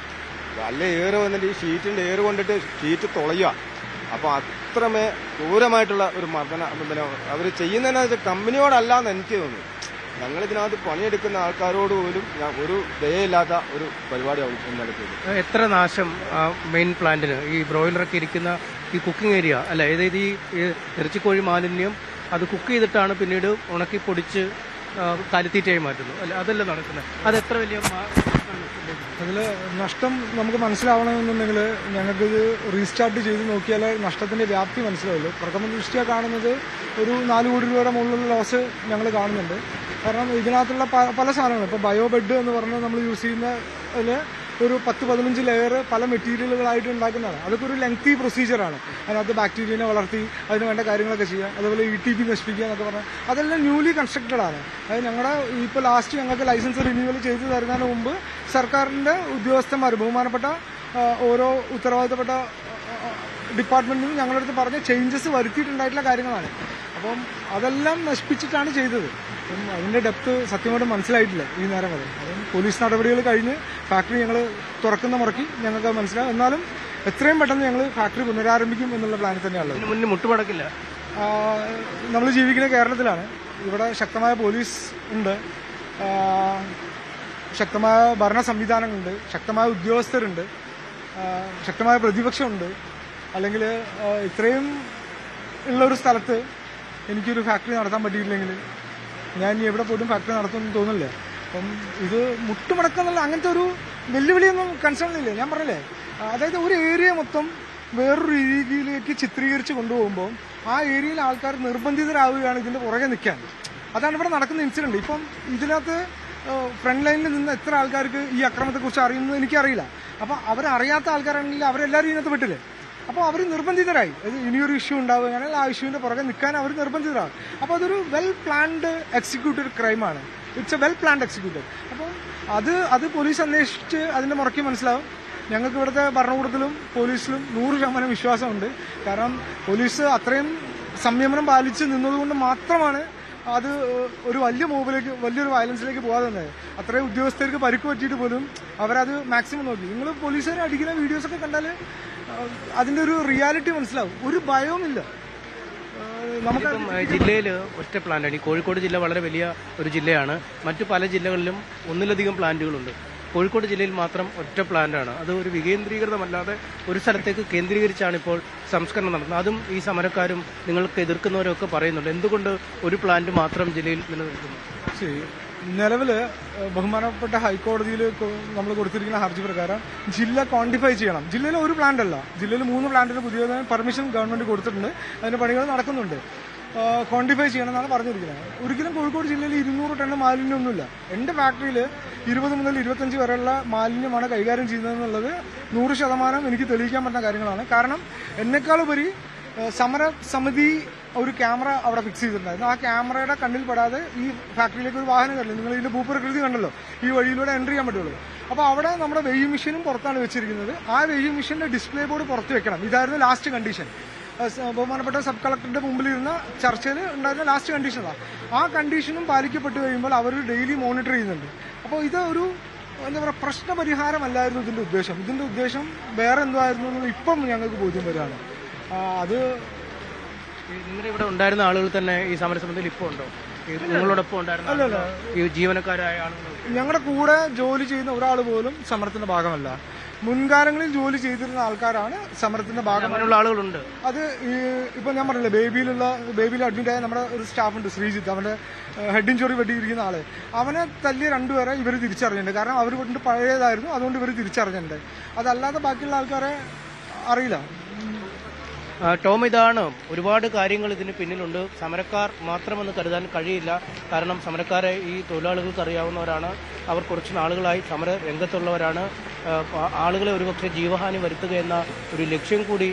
കല്ല് വന്നിട്ട് ഈ ഷീറ്റിന്റെ കൊണ്ടിട്ട് ഷീറ്റ് തുളയുക. അപ്പോൾ അത്രമേ ക്രൂരമായിട്ടുള്ള ഒരു മർദ്ദന അവർ ചെയ്യുന്നതെന്ന് വെച്ചാൽ കമ്പനിയോടല്ലാന്ന് എനിക്ക് തോന്നുന്നു. ഞങ്ങളിതിനകത്ത് പണിയെടുക്കുന്ന ആൾക്കാരോട് പോലും ഒരു ദയയില്ലാത്ത ഒരു പരിപാടി നടത്തിയത്. എത്ര നാശം മെയിൻ പ്ലാന്റിന്, ഈ ബ്രോയിലറൊക്കെ ഇരിക്കുന്ന ഈ കുക്കിംഗ് ഏരിയ അല്ല, അതായത് ഈ ഇറച്ചിക്കോഴി മാലിന്യം അത് കുക്ക് ചെയ്തിട്ടാണ് പിന്നീട് ഉണക്കി പൊടിച്ച് കാലിത്തീറ്റയായി മാറ്റുന്നു അല്ല, അതല്ല നടക്കുന്നത്. അത് എത്ര വലിയ അതിൽ നഷ്ടം നമുക്ക് മനസ്സിലാവണമെന്നുണ്ടെങ്കിൽ ഞങ്ങൾക്കിത് റീസ്റ്റാർട്ട് ചെയ്ത് നോക്കിയാൽ നഷ്ടത്തിന്റെ വ്യാപ്തി മനസ്സിലാവുള്ളൂ. പ്രഥമ ദൃഷ്ടിയ കാണുന്നത് ഒരു 4 കോടി രൂപയുടെ മുകളിലുള്ള ലോസ് ഞങ്ങൾ കാണുന്നുണ്ട്. കാരണം ഇതിനകത്തുള്ള പല സാധനങ്ങളും, ഇപ്പോൾ ബയോബെഡ് എന്ന് പറഞ്ഞാൽ നമ്മൾ യൂസ് ചെയ്യുന്നതിൽ ഒരു 10-15 ലെയർ പല മെറ്റീരിയലുകളായിട്ട് ഉണ്ടാക്കുന്നതാണ്. അതൊക്കെ ഒരു ലെങ്തി പ്രൊസീജിയറാണ്. അതിനകത്ത് ബാക്ടീരിയനെ വളർത്തി അതിന് വേണ്ട കാര്യങ്ങളൊക്കെ ചെയ്യുക, അതുപോലെ ETP നശിപ്പിക്കുക എന്നൊക്കെ പറഞ്ഞാൽ അതെല്ലാം ന്യൂലി കൺസ്ട്രക്റ്റഡ് ആണ്. അതായത് ഞങ്ങളുടെ ഇപ്പോൾ ലാസ്റ്റ് ഞങ്ങൾക്ക് ലൈസൻസ് റിന്യൂവൽ ചെയ്ത് തരുന്നതിന് മുമ്പ് സർക്കാരിൻ്റെ ഉദ്യോഗസ്ഥന്മാർ, ബഹുമാനപ്പെട്ട ഓരോ ഉത്തരവാദിത്തപ്പെട്ട ഡിപ്പാർട്ട്മെന്റിൽ ഞങ്ങളുടെ അടുത്ത് പറഞ്ഞ ചേഞ്ചസ് വരുത്തിയിട്ടുണ്ടായിട്ടുള്ള കാര്യങ്ങളാണ്. അപ്പം അതെല്ലാം നശിപ്പിച്ചിട്ടാണ് ചെയ്തത്. അതിന്റെ ഡെപ്ത് സത്യമായിട്ട് മനസ്സിലായിട്ടില്ല ഈ നേരം വരെ. അപ്പം പോലീസ് നടപടികൾ കഴിഞ്ഞ് ഫാക്ടറി ഞങ്ങൾ തുറക്കുന്ന മുറയ്ക്ക് ഞങ്ങൾക്ക് മനസ്സിലാവും. എന്നാലും എത്രയും പെട്ടെന്ന് ഞങ്ങൾ ഫാക്ടറി പുനരാരംഭിക്കും എന്നുള്ള പ്ലാനിൽ തന്നെയുള്ളത്. മുന്നിൽ മുട്ടുമടക്കില്ല. നമ്മൾ ജീവിക്കുന്ന കേരളത്തിലാണ്. ഇവിടെ ശക്തമായ പോലീസ് ഉണ്ട്, ശക്തമായ ഭരണ സംവിധാനങ്ങളുണ്ട്, ശക്തമായ ഉദ്യോഗസ്ഥരുണ്ട്, ശക്തമായ പ്രതിപക്ഷമുണ്ട്. അല്ലെങ്കിൽ ഇത്രയും ഉള്ളൊരു സ്ഥലത്ത് എനിക്കൊരു ഫാക്ടറി നടത്താൻ പറ്റിയിട്ടില്ലെങ്കിൽ ഞാൻ ഇനി എവിടെ പോയിട്ടും ഫാക്ടറി നടത്തുമെന്ന് തോന്നില്ല. അപ്പം ഇത് മുട്ടുമടക്കുന്നുള്ള അങ്ങനത്തെ ഒരു വെല്ലുവിളിയൊന്നും കൺസേൺ ഇല്ല. ഞാൻ പറഞ്ഞില്ലേ, അതായത് ഒരു ഏരിയ മൊത്തം വേറൊരു രീതിയിലേക്ക് ചിത്രീകരിച്ച് കൊണ്ടുപോകുമ്പോൾ ആ ഏരിയയിൽ ആൾക്കാർ നിർബന്ധിതരാവുകയാണ് ഇതിന്റെ പുറകെ നിൽക്കാൻ. അതാണ് ഇവിടെ നടക്കുന്ന ഇൻസിഡന്റ്. ഇപ്പം ഇതിനകത്ത് ഫ്രണ്ട് ലൈനിൽ നിന്ന് എത്ര ആൾക്കാർക്ക് ഈ അക്രമത്തെക്കുറിച്ച് അറിയുന്നത് എനിക്കറിയില്ല. അപ്പം അവരറിയാത്ത ആൾക്കാരാണെങ്കിൽ അവരെല്ലാവരും ഇതിനകത്ത് വിട്ടില്ലേ. അപ്പോൾ അവർ നിർബന്ധിതരായി. ഇനിയൊരു ഇഷ്യൂ ഉണ്ടാവുകയാണെങ്കിൽ ആ ഇഷ്യൂവിന്റെ പുറകെ നിൽക്കാൻ അവർ നിർബന്ധിതരാണ്. അപ്പോൾ അതൊരു വെൽ പ്ലാൻഡ് എക്സിക്യൂട്ടഡ് ക്രൈമാണ്. It's a well planned executed. അപ്പം അത് പോലീസ് അന്വേഷിച്ച് അതിന്റെ മുറയ്ക്ക് മനസ്സിലാവും. ഞങ്ങൾക്ക് ഇവിടുത്തെ ഭരണകൂടത്തിലും പോലീസിലും 100% വിശ്വാസമുണ്ട്. കാരണം പോലീസ് അത്രയും സംയമനം പാലിച്ച് നിന്നതുകൊണ്ട് മാത്രമാണ് അത് ഒരു വലിയൊരു വയലൻസിലേക്ക് പോകാതെ തന്നെ. അത്രയും ഉദ്യോഗസ്ഥർക്ക് പരിക്ക് പറ്റിയിട്ട് പോലും അവരത് മാക്സിമം നോക്കി. നിങ്ങൾ പോലീസുകാരെ അടിക്കുന്ന വീഡിയോസൊക്കെ കണ്ടാൽ അതിന്റെ ഒരു റിയാലിറ്റി മനസ്സിലാവും. ഒരു ഭയവുമില്ല. നമുക്ക് ജില്ലയിൽ ഒറ്റ പ്ലാന്റാണ്. ഈ കോഴിക്കോട് ജില്ല വളരെ വലിയ ഒരു ജില്ലയാണ്. മറ്റു പല ജില്ലകളിലും ഒന്നിലധികം പ്ലാന്റുകളുണ്ട്. കോഴിക്കോട് ജില്ലയിൽ മാത്രം ഒറ്റ പ്ലാന്റാണ്. അത് ഒരു വികേന്ദ്രീകൃതമല്ലാതെ ഒരു സ്ഥലത്തേക്ക് കേന്ദ്രീകരിച്ചാണ് ഇപ്പോൾ സംസ്കരണം നടത്തുന്നത്. അതും ഈ സമരക്കാരും നിങ്ങൾക്ക് എതിർക്കുന്നവരൊക്കെ പറയുന്നുണ്ട്. എന്തുകൊണ്ട് ഒരു പ്ലാന്റ് മാത്രം ജില്ലയിൽ നിലനിർത്തുന്നു? നിലവില് ബഹുമാനപ്പെട്ട ഹൈക്കോടതിയിൽ നമ്മൾ കൊടുത്തിരിക്കുന്ന ഹർജി പ്രകാരം ജില്ല ക്വാണ്ടിഫൈ ചെയ്യണം. ജില്ലയിൽ ഒരു പ്ലാന്റ് അല്ല, ജില്ലയിൽ 3 പ്ലാന്റിന് പുതിയതായി പെർമിഷൻ ഗവൺമെന്റ് കൊടുത്തിട്ടുണ്ട്. അതിന്റെ പണികൾ നടക്കുന്നുണ്ട്. ക്വാണ്ടിഫൈ ചെയ്യണം എന്നാണ് പറഞ്ഞിരിക്കുന്നത്. ഒരിക്കലും കോഴിക്കോട് ജില്ലയിൽ 200 ടൺ മാലിന്യമൊന്നുമില്ല. എന്റെ ഫാക്ടറിയിൽ 20 മുതൽ 25 വരെയുള്ള മാലിന്യമാണ് കൈകാര്യം ചെയ്യുന്നതെന്നുള്ളത് 100% എനിക്ക് തെളിയിക്കാൻ പറ്റുന്ന കാര്യങ്ങളാണ്. കാരണം എന്നെക്കാളുപരി സമരസമിതി ഒരു ക്യാമറ അവിടെ ഫിക്സ് ചെയ്തിട്ടുണ്ടായിരുന്നു. ആ ക്യാമറയുടെ കണ്ണിൽ പെടാതെ ഈ ഫാക്ടറിയിലേക്ക് ഒരു വാഹനം കണ്ടില്ല. നിങ്ങൾ ഇതിന്റെ ഭൂപ്രകൃതി കണ്ടല്ലോ, ഈ വഴിയിലൂടെ എൻട്രി ചെയ്യാൻ പറ്റുള്ളൂ. അപ്പോൾ അവിടെ നമ്മുടെ വെയ്യിങ് മെഷീനും പുറത്താണ് വെച്ചിരിക്കുന്നത്. ആ വെയ്യിങ് മെഷീന്റെ ഡിസ്പ്ലേ ബോർഡ് പുറത്ത് വെക്കണം. ഇതായിരുന്നു ലാസ്റ്റ് കണ്ടീഷൻ. ബഹുമാനപ്പെട്ട സബ് കളക്ടറുടെ മുമ്പിലിരുന്ന ചർച്ചയിൽ ഉണ്ടായിരുന്ന ലാസ്റ്റ് കണ്ടീഷനാണ്. ആ കണ്ടീഷനും പാലിക്കപ്പെട്ട് കഴിയുമ്പോൾ അവർ ഡെയിലി മോണിറ്റർ ചെയ്യുന്നുണ്ട്. അപ്പോൾ ഇത് ഒരു എന്താ പറയുക, പ്രശ്നപരിഹാരമല്ലായിരുന്നു ഇതിന്റെ ഉദ്ദേശം. ഇതിന്റെ ഉദ്ദേശം വേറെ എന്തോ ആയിരുന്നു എന്ന് ഇപ്പം ഞങ്ങൾക്ക് ബോധ്യം വരികയാണ്. അത് നിങ്ങളുടെ ഇവിടെ ഉണ്ടായിരുന്ന ആളുകൾ തന്നെ ഈ സമരസമിതിയിൽ ഇപ്പോൾ ഉണ്ടോ? നിങ്ങളോടൊപ്പം ഉണ്ടായിരുന്ന ഈ ജീവനക്കാരായ ആളുകൾ? ഞങ്ങളുടെ കൂടെ ജോലി ചെയ്യുന്ന ഒരാൾ പോലും സമരത്തിന്റെ ഭാഗമല്ല. മുൻകാലങ്ങളിൽ ജോലി ചെയ്തിരുന്ന ആൾക്കാരാണ് സമരത്തിന്റെ ഭാഗമായുള്ള ആളുകളുണ്ട്. അത് ഇപ്പൊ ഞാൻ പറഞ്ഞില്ലേ, ബേബിയിൽ അഡ്മിറ്റ് ആയ നമ്മുടെ ഒരു സ്റ്റാഫുണ്ട്, ശ്രീജിത്ത്. അവന്റെ ഹെഡ് ഇഞ്ചുറി വെട്ടിയിരിക്കുന്ന ആള്. അവനെ തല്ലിയ 2 പേരെ ഇവർ തിരിച്ചറിഞ്ഞിട്ടുണ്ട്. കാരണം അവർ കൊണ്ട് പഴയതായിരുന്നു, അതുകൊണ്ട് ഇവർ തിരിച്ചറിഞ്ഞിട്ടുണ്ട്. അതല്ലാതെ ബാക്കിയുള്ള ആൾക്കാരെ അറിയില്ല. ടോം, ഇതാണ് ഒരുപാട് കാര്യങ്ങൾ ഇതിന് പിന്നിലുണ്ട്. സമരക്കാർ മാത്രമെന്ന് കരുതാൻ കഴിയില്ല. കാരണം സമരക്കാരെ ഈ തൊഴിലാളികൾക്ക് അറിയാവുന്നവരാണ്. അവർ കുറച്ച് നാളുകളായി സമര രംഗത്തുള്ളവരാണ്. ആളുകളെ ഒരുപക്ഷെ ജീവഹാനി വരുത്തുക എന്ന ഒരു ലക്ഷ്യം കൂടി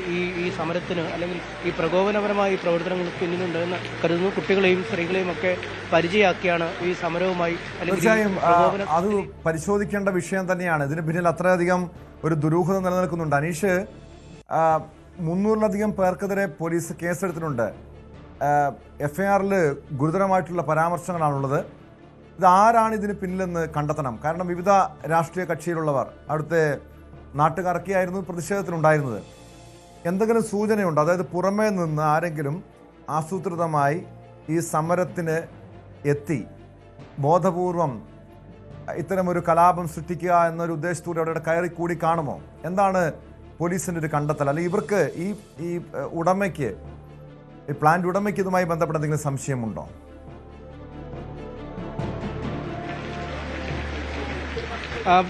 ഈ സമരത്തിന് അല്ലെങ്കിൽ ഈ പ്രകോപനപരമായ ഈ പ്രവർത്തനങ്ങൾക്ക് പിന്നിലുണ്ട് എന്ന് കരുതുന്നു. കുട്ടികളെയും സ്ത്രീകളെയും ഒക്കെ പരിചയമാക്കിയാണ് ഈ സമരവുമായി. തീർച്ചയായും അത് പരിശോധിക്കേണ്ട വിഷയം തന്നെയാണ്. ഇതിന് പിന്നിൽ അത്രയധികം ഒരു ദുരൂഹത നിലനിൽക്കുന്നുണ്ട്. അനീഷ്, 300-ലധികം പേർക്കെതിരെ പോലീസ് കേസെടുത്തിട്ടുണ്ട്. FIR-ൽ ഗുരുതരമായിട്ടുള്ള പരാമർശങ്ങളാണുള്ളത്. ഇത് ആരാണ് ഇതിന് പിന്നിലെന്ന് കണ്ടെത്തണം. കാരണം വിവിധ രാഷ്ട്രീയ കക്ഷിയിലുള്ളവർ അവിടുത്തെ നാട്ടുകാരൊക്കെയായിരുന്നു പ്രതിഷേധത്തിനുണ്ടായിരുന്നത്. എന്തെങ്കിലും സൂചനയുണ്ടോ? അതായത് പുറമേ നിന്ന് ആരെങ്കിലും ആസൂത്രിതമായി ഈ സമരത്തിന് എത്തി ബോധപൂർവം ഇത്തരമൊരു കലാപം സൃഷ്ടിക്കുക എന്നൊരു ഉദ്ദേശത്തോടെ അവിടെ കയറി കൂടി കാണുമോ? എന്താണ് പോലീസിന്റെ ഒരു കണ്ടെത്തൽ? അല്ലെങ്കിൽ ഇവർക്ക് ഈ ഉടമയ്ക്ക്, ഈ പ്ലാന്റ് ഉടമയ്ക്ക് ഇതുമായി ബന്ധപ്പെട്ട എന്തെങ്കിലും സംശയമുണ്ടോ?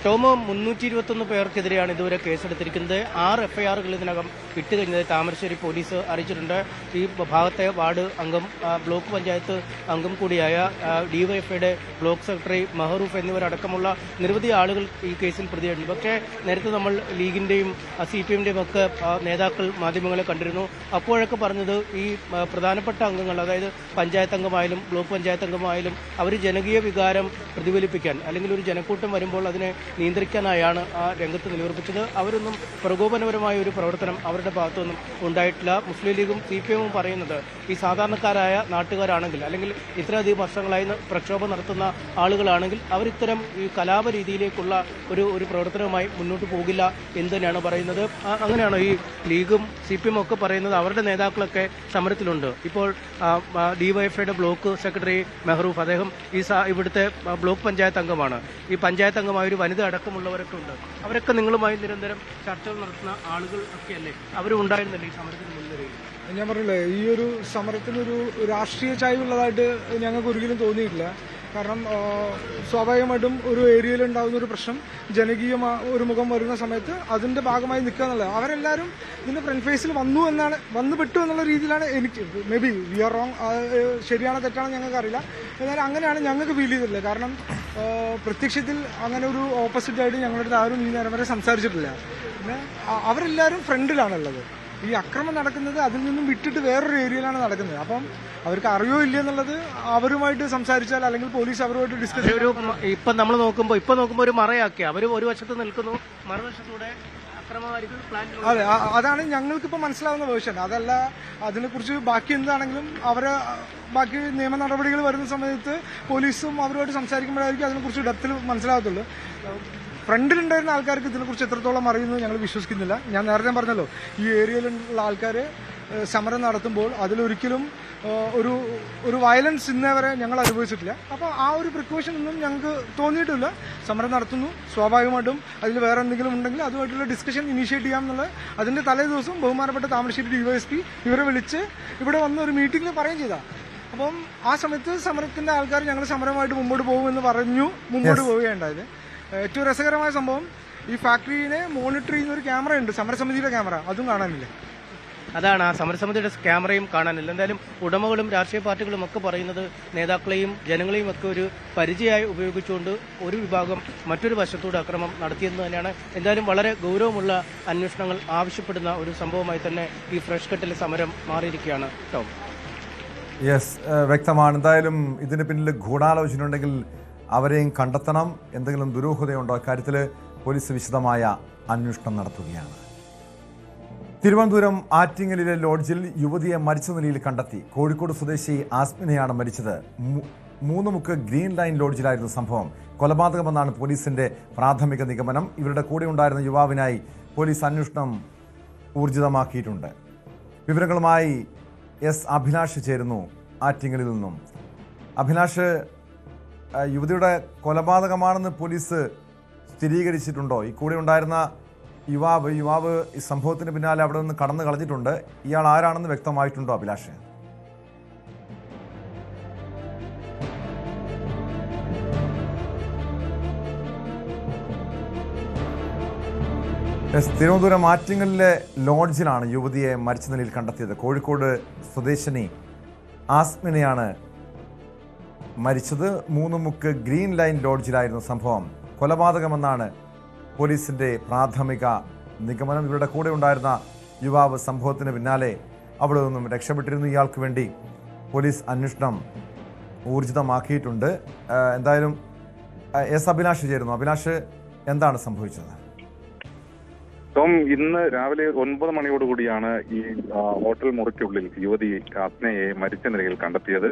ടോമ്, 321 പേർക്കെതിരെയാണ് ഇതുവരെ കേസെടുത്തിരിക്കുന്നത്. 6 FIR-കൾ ഇതിനകം വിട്ടുകഴിഞ്ഞത് താമരശ്ശേരി പോലീസ് അറിയിച്ചിട്ടുണ്ട്. ഈ ഭാഗത്തെ വാർഡ് അംഗം, ബ്ലോക്ക് പഞ്ചായത്ത് അംഗം കൂടിയായ DYFIയുടെ ബ്ലോക്ക് സെക്രട്ടറി മെഹറൂഫ് എന്നിവരടക്കമുള്ള നിരവധി ആളുകൾ ഈ കേസിൽ പ്രതിയായിട്ടുണ്ട്. പക്ഷേ നേരത്തെ നമ്മൾ ലീഗിന്റെയും CPM-ന്റെയും ഒക്കെ നേതാക്കൾ മാധ്യമങ്ങളെ കണ്ടിരുന്നു. അപ്പോഴൊക്കെ പറഞ്ഞത് ഈ പ്രധാനപ്പെട്ട അംഗങ്ങൾ, അതായത് പഞ്ചായത്ത് അംഗമായാലും ബ്ലോക്ക് പഞ്ചായത്ത് അംഗമായാലും, അവർ ജനകീയ വികാരം പ്രതിഫലിപ്പിക്കാൻ അല്ലെങ്കിൽ ഒരു ജനക്കൂട്ടം വരുമ്പോൾ അതിനെ നിയന്ത്രിക്കാനായാണ് ആ രംഗത്ത് നിലയുറപ്പിച്ചത്. അവരൊന്നും പ്രകോപനപരമായ ഒരു പ്രവർത്തനം അവരുടെ ഭാഗത്തുനിന്നും ഉണ്ടായിട്ടില്ല. മുസ്ലിം ലീഗും CPM-ഉം പറയുന്നത് ഈ സാധാരണക്കാരായ നാട്ടുകാരാണെങ്കിൽ അല്ലെങ്കിൽ ഇത്രയധികം വർഷങ്ങളായി പ്രക്ഷോഭം നടത്തുന്ന ആളുകളാണെങ്കിൽ അവരിത്തരം ഈ കലാപ രീതിയിലേക്കുള്ള ഒരു പ്രവർത്തനവുമായി മുന്നോട്ട് പോകില്ല എന്ന് തന്നെയാണ് പറയുന്നത്. അങ്ങനെയാണോ ഈ ലീഗും CPM-ഉം ഒക്കെ പറയുന്നത്? അവരുടെ നേതാക്കളൊക്കെ സമരത്തിലുണ്ട്. ഇപ്പോൾ DYFIയുടെ ബ്ലോക്ക് സെക്രട്ടറി മെഹറൂഫ്, അദ്ദേഹം ഇവിടുത്തെ ബ്ലോക്ക് പഞ്ചായത്ത് അംഗമാണ്. ഈ പഞ്ചായത്ത് അംഗമായ ഒരു വനിത അടക്കമുള്ളവരൊക്കെ ഉണ്ട്. അവരൊക്കെ നിങ്ങളുമായി നിരന്തരം ചർച്ചകൾ നടത്തുന്ന ആളുകൾ ഒക്കെയല്ലേ? അവരും ഉണ്ടായിരുന്നല്ലേ ഈ സമരത്തിന് മുൻനിരയിൽ? ഞാൻ പറഞ്ഞില്ലേ, ഈ ഒരു സമരത്തിനൊരു രാഷ്ട്രീയ ചായ്വുള്ളതായിട്ട് ഞങ്ങൾക്ക് ഒരിക്കലും തോന്നിയിട്ടില്ല. കാരണം സ്വാഭാവികമായിട്ടും ഒരു ഏരിയയിൽ ഉണ്ടാകുന്ന ഒരു പ്രശ്നം ജനകീയ ഒരു മുഖം വരുന്ന സമയത്ത് അതിന്റെ ഭാഗമായി നിൽക്കുക എന്നുള്ളത്, അവരെല്ലാവരും ഇതിന്റെ ഫ്രണ്ട് ഫേസിൽ വന്നു പെട്ടു എന്നുള്ള രീതിയിലാണ് എനിക്ക്, maybe we are wrong, ശരിയാണോ തെറ്റാണോ ഞങ്ങൾക്ക് അറിയില്ല. എന്നാലും അങ്ങനെയാണ് ഞങ്ങൾക്ക് ഫീൽ ചെയ്തിട്ടുള്ളത്. കാരണം പ്രത്യക്ഷത്തിൽ അങ്ങനെ ഒരു ഓപ്പോസിറ്റ് ആയിട്ട് ഞങ്ങളുടെ അടുത്ത് ആരും ഈ നേരം വരെ സംസാരിച്ചിട്ടില്ല. പിന്നെ അവരെല്ലാവരും ഫ്രണ്ടിലാണുള്ളത്. ഈ അക്രമം നടക്കുന്നത് അതിൽ നിന്നും വിട്ടിട്ട് വേറൊരു ഏരിയയിലാണ് നടക്കുന്നത്. അപ്പം അവർക്ക് അറിയോ ഇല്ല എന്നുള്ളത് അവരുമായിട്ട് സംസാരിച്ചാൽ, അല്ലെങ്കിൽ പോലീസ് അവരുമായിട്ട് ഡിസ്കസ് ഒരു ഇപ്പൊ നമ്മൾ നോക്കുമ്പോൾ ഒരു മറയാക്കി അവർ ഒരു വശത്ത് നിൽക്കുന്നു, മറുവശത്തൂടെ അക്രമമായിരിക്കും പ്ലാൻ. അതെ, അതാണ് ഞങ്ങൾക്കിപ്പോൾ മനസ്സിലാവുന്ന വേർഷൻ. അതല്ല, അതിനെക്കുറിച്ച് ബാക്കി എന്താണെങ്കിലും ബാക്കി നിയമ നടപടികൾ വരുന്ന സമയത്ത് പോലീസും അവരുമായിട്ട് സംസാരിക്കുമ്പോഴായിരിക്കും അതിനെക്കുറിച്ച് ഡെപ്തിൽ മനസ്സിലാകത്തുള്ളൂ. ഫ്രണ്ടിലുണ്ടായിരുന്ന ആൾക്കാർക്ക് ഇതിനെക്കുറിച്ച് എത്രത്തോളം അറിയുന്നത് ഞങ്ങൾ വിശ്വസിക്കുന്നില്ല. ഞാൻ നേരത്തെ പറഞ്ഞല്ലോ, ഈ ഏരിയയിലുള്ള ആൾക്കാർ സമരം നടത്തുമ്പോൾ അതിലൊരിക്കലും ഒരു വയലൻസ് ഇന്നേ വരെ ഞങ്ങൾ അനുഭവിച്ചിട്ടില്ല. അപ്പോൾ ആ ഒരു പ്രിക്കോഷൻ ഒന്നും ഞങ്ങൾക്ക് തോന്നിയിട്ടില്ല. സമരം നടത്തുന്നു, സ്വാഭാവികമായിട്ടും അതിൽ വേറെ എന്തെങ്കിലും ഉണ്ടെങ്കിൽ അതുമായിട്ടുള്ള ഡിസ്കഷൻ ഇനീഷ്യേറ്റ് ചെയ്യാമെന്നുള്ള അതിൻ്റെ തലേ ദിവസം ബഹുമാനപ്പെട്ട താമരശ്ശേരി DYSP ഇവരെ വിളിച്ച് ഇവിടെ വന്ന് ഒരു മീറ്റിംഗിൽ പറയുകയും ചെയ്തതാണ്. അപ്പം ആ സമയത്ത് സമരത്തിൻ്റെ ആൾക്കാർ ഞങ്ങൾ സമരമായിട്ട് മുമ്പോട്ട് പോകുമെന്ന് പറഞ്ഞു മുമ്പോട്ട് പോവുകയുണ്ടായത്. ഏറ്റവും രസകരമായ സംഭവം, ഈ ഫാക്ടറിനെ മോണിറ്റർ ചെയ്യുന്ന ഒരു ക്യാമറ ഉണ്ട്, സമരസമിതിയുടെ ക്യാമറ, അതും കാണാനില്ല. അതാണ് ആ സമരസമിതിയുടെ ക്യാമറയും കാണാനില്ല. എന്തായാലും ഉടമകളും രാഷ്ട്രീയ പാർട്ടികളും ഒക്കെ പറയുന്നത് നേതാക്കളെയും ജനങ്ങളെയും ഒക്കെ ഒരു പരിചയമായി ഉപയോഗിച്ചുകൊണ്ട് ഒരു വിഭാഗം മറ്റൊരു വശത്തൂടെ അക്രമം നടത്തിയെന്ന് തന്നെയാണ്. എന്തായാലും വളരെ ഗൗരവമുള്ള അന്വേഷണങ്ങൾ ആവശ്യപ്പെടുന്ന ഒരു സംഭവമായി തന്നെ ഈ ഫ്രഷ് കട്ടിലെ സമരം മാറിയിരിക്കുകയാണ്. ടോം. യെസ്, വ്യക്തമാണ്. എന്തായാലും ഇതിന് പിന്നിൽ ഗൂഢാലോചന ഉണ്ടെങ്കിൽ അവരെയും കണ്ടെത്തണം. എന്തെങ്കിലും ദുരൂഹതയുണ്ടോ അക്കാര്യത്തിൽ പോലീസ് വിശദമായ അന്വേഷണം നടത്തുകയാണ്. തിരുവനന്തപുരം ആറ്റിങ്ങലിലെ ലോഡ്ജിൽ യുവതിയെ മരിച്ച നിലയിൽ കണ്ടെത്തി. കോഴിക്കോട് സ്വദേശി ആസ്മിനെയാണ് മരിച്ചത്. മൂന്നുമുക്ക് ഗ്രീൻ ലൈൻ ലോഡ്ജിലായിരുന്നു സംഭവം. കൊലപാതകമെന്നാണ് പോലീസിന്റെ പ്രാഥമിക നിഗമനം. ഇവരുടെ കൂടെ ഉണ്ടായിരുന്ന യുവാവിനായി പോലീസ് അന്വേഷണം ഊർജിതമാക്കിയിട്ടുണ്ട്. വിവരങ്ങളുമായി അഭിലാഷ് ചേരുന്നു ആറ്റിങ്ങലിൽ നിന്നും. അഭിലാഷ്, യുവതിയുടെ കൊലപാതകമാണെന്ന് പോലീസ് സ്ഥിരീകരിച്ചിട്ടുണ്ടോ? ഈ കൂടെ ഉണ്ടായിരുന്ന യുവാവ് ഈ സംഭവത്തിന് പിന്നാലെ അവിടെ നിന്ന് കടന്നു കളഞ്ഞിട്ടുണ്ട്. ഇയാൾ ആരാണെന്ന് വ്യക്തമായിട്ടുണ്ടോ അഭിലാഷ്? തിരുവനന്തപുരം ആറ്റിങ്ങലിലെ ലോഡ്ജിലാണ് യുവതിയെ മരിച്ച നിലയിൽ കണ്ടെത്തിയത്. കോഴിക്കോട് സ്വദേശിനി ആസ്മിനെയാണ് മരിച്ചത്. മൂന്നുമുക്ക് ഗ്രീൻ ലൈൻ ലോഡ്ജിലായിരുന്നു സംഭവം. കൊലപാതകമെന്നാണ് പോലീസിന്റെ പ്രാഥമിക നിഗമനം. ഇവരുടെ കൂടെ ഉണ്ടായിരുന്ന യുവാവ് സംഭവത്തിന് പിന്നാലെ അവിടെ നിന്നും രക്ഷപ്പെട്ടിരുന്നു. ഇയാൾക്ക് വേണ്ടി പോലീസ് അന്വേഷണം ഊർജിതമാക്കിയിട്ടുണ്ട്. എന്തായാലും അഭിലാഷ് ചേരുന്നു. അഭിലാഷ്, എന്താണ് സംഭവിച്ചത്? ഇന്ന് രാവിലെ 9 മണിയോടുകൂടിയാണ് ഈ ഹോട്ടൽ മുറിക്കുള്ളിൽ യുവതി ആസ്നയെ മരിച്ച നിലയിൽ കണ്ടെത്തിയത്.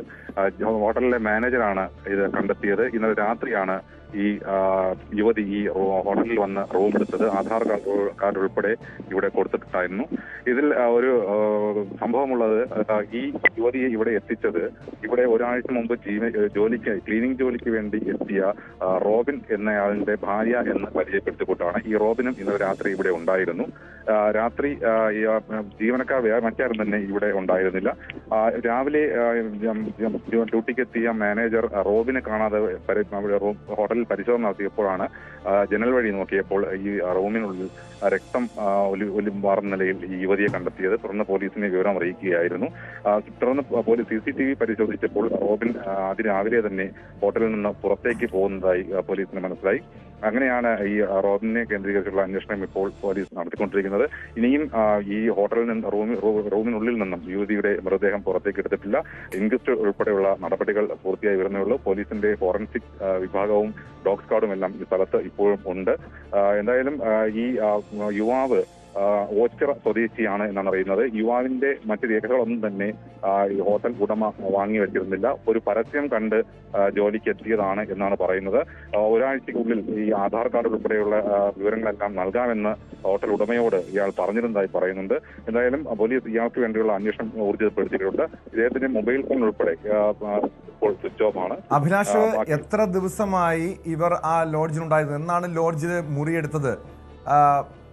ഹോട്ടലിലെ മാനേജറാണ് ഇത് കണ്ടെത്തിയത്. ഇന്നലെ രാത്രിയാണ് ഈ യുവതി ഈ ഹോട്ടലിൽ വന്ന് റൂം എടുത്തത്. ആധാർ കാർഡ് ഉൾപ്പെടെ ഇവിടെ കൊടുത്തിട്ടുണ്ടായിരുന്നു. ഇതിൽ ഒരു സംഭവമുള്ളത്, ഈ യുവതിയെ ഇവിടെ എത്തിച്ചത് ഇവിടെ ഒരാഴ്ച മുമ്പ് ക്ലീനിങ് ജോലിക്ക് വേണ്ടി എത്തിയ റോബിൻ എന്നയാളിന്റെ ഭാര്യ എന്ന് പരിചയപ്പെടുത്തിക്കൊണ്ടാണ്. ഈ റോബിനും ഇന്നലെ രാത്രി ഇവിടെ ഉണ്ടായിരുന്നു. രാത്രി ജീവനക്കാർ മറ്റാരും തന്നെ ഇവിടെ ഉണ്ടായിരുന്നില്ല. രാവിലെ ഡ്യൂട്ടിക്ക് എത്തിയ മാനേജർ റോബിനെ കാണാതെ ഹോട്ടലിൽ പരിശോധന നടത്തിയപ്പോഴാണ് ജനൽ വഴി നോക്കിയപ്പോൾ ഈ റൂമിനുള്ളിൽ രക്തം ഒലിവാർന്ന നിലയിൽ ഈ യുവതിയെ കണ്ടെത്തിയത്. തുടർന്ന് പോലീസിനെ വിവരം അറിയിക്കുകയായിരുന്നു. തുടർന്ന് പോലീസ് CCTV പരിശോധിച്ചപ്പോൾ റോബിൻ അതിരാവിലെ തന്നെ ഹോട്ടലിൽ നിന്ന് പുറത്തേക്ക് പോകുന്നതായി പോലീസിന് മനസ്സിലായി. അങ്ങനെയാണ് ഈ റോബിനെ കേന്ദ്രീകരിച്ചുള്ള അന്വേഷണം ഇപ്പോൾ പോലീസ് നടത്തിക്കൊണ്ടിരിക്കുന്നത്. ഇനിയും ഈ ഹോട്ടലിൽ നിന്ന് റൂമിനുള്ളിൽ നിന്നും യുവതിയുടെ മൃതദേഹം പുറത്തേക്ക് എടുത്തിട്ടില്ല. ഇൻക്വസ്റ്റ് ഉൾപ്പെടെയുള്ള നടപടികൾ പൂർത്തിയായി വരുന്നേയുള്ളൂ. പോലീസിന്റെ ഫോറൻസിക് വിഭാഗവും ഡോഗ് സ്ക്വാഡും എല്ലാം ഈ സ്ഥലത്ത് ഇപ്പോഴും ഉണ്ട്. എന്തായാലും ഈ യുവാവ് ഓച്ചിറ സ്വദേശിയാണ് എന്നാണ് അറിയുന്നത്. യുവാവിന്റെ മറ്റ് രേഖകളൊന്നും തന്നെ ഈ ഹോട്ടൽ ഉടമ വാങ്ങി വെച്ചിരുന്നില്ല. ഒരു പരസ്യം കണ്ട് ജോലിക്ക് എത്തിയതാണ് എന്നാണ് പറയുന്നത്. ഒരാഴ്ചക്കുള്ളിൽ ഈ ആധാർ കാർഡ് ഉൾപ്പെടെയുള്ള വിവരങ്ങളെല്ലാം നൽകാമെന്ന് ഹോട്ടൽ ഉടമയോട് ഇയാൾ പറഞ്ഞിരുന്നതായി പറയുന്നുണ്ട്. എന്തായാലും പോലീസ് ഇയാൾക്ക് വേണ്ടിയുള്ള അന്വേഷണം ഊർജിതപ്പെടുത്തിയിട്ടുണ്ട്. ഇദ്ദേഹത്തിന്റെ മൊബൈൽ ഫോൺ ഉൾപ്പെടെ ഇപ്പോൾ സ്വിച്ച് ഓഫ് ആണ്. അഭിലാഷ്, എത്ര ദിവസമായി ഇവർ ആ ലോഡ്ജിലുണ്ടായിരുന്നു? എന്നാണ് ലോഡ്ജിൽ മുറിയെടുത്തത്?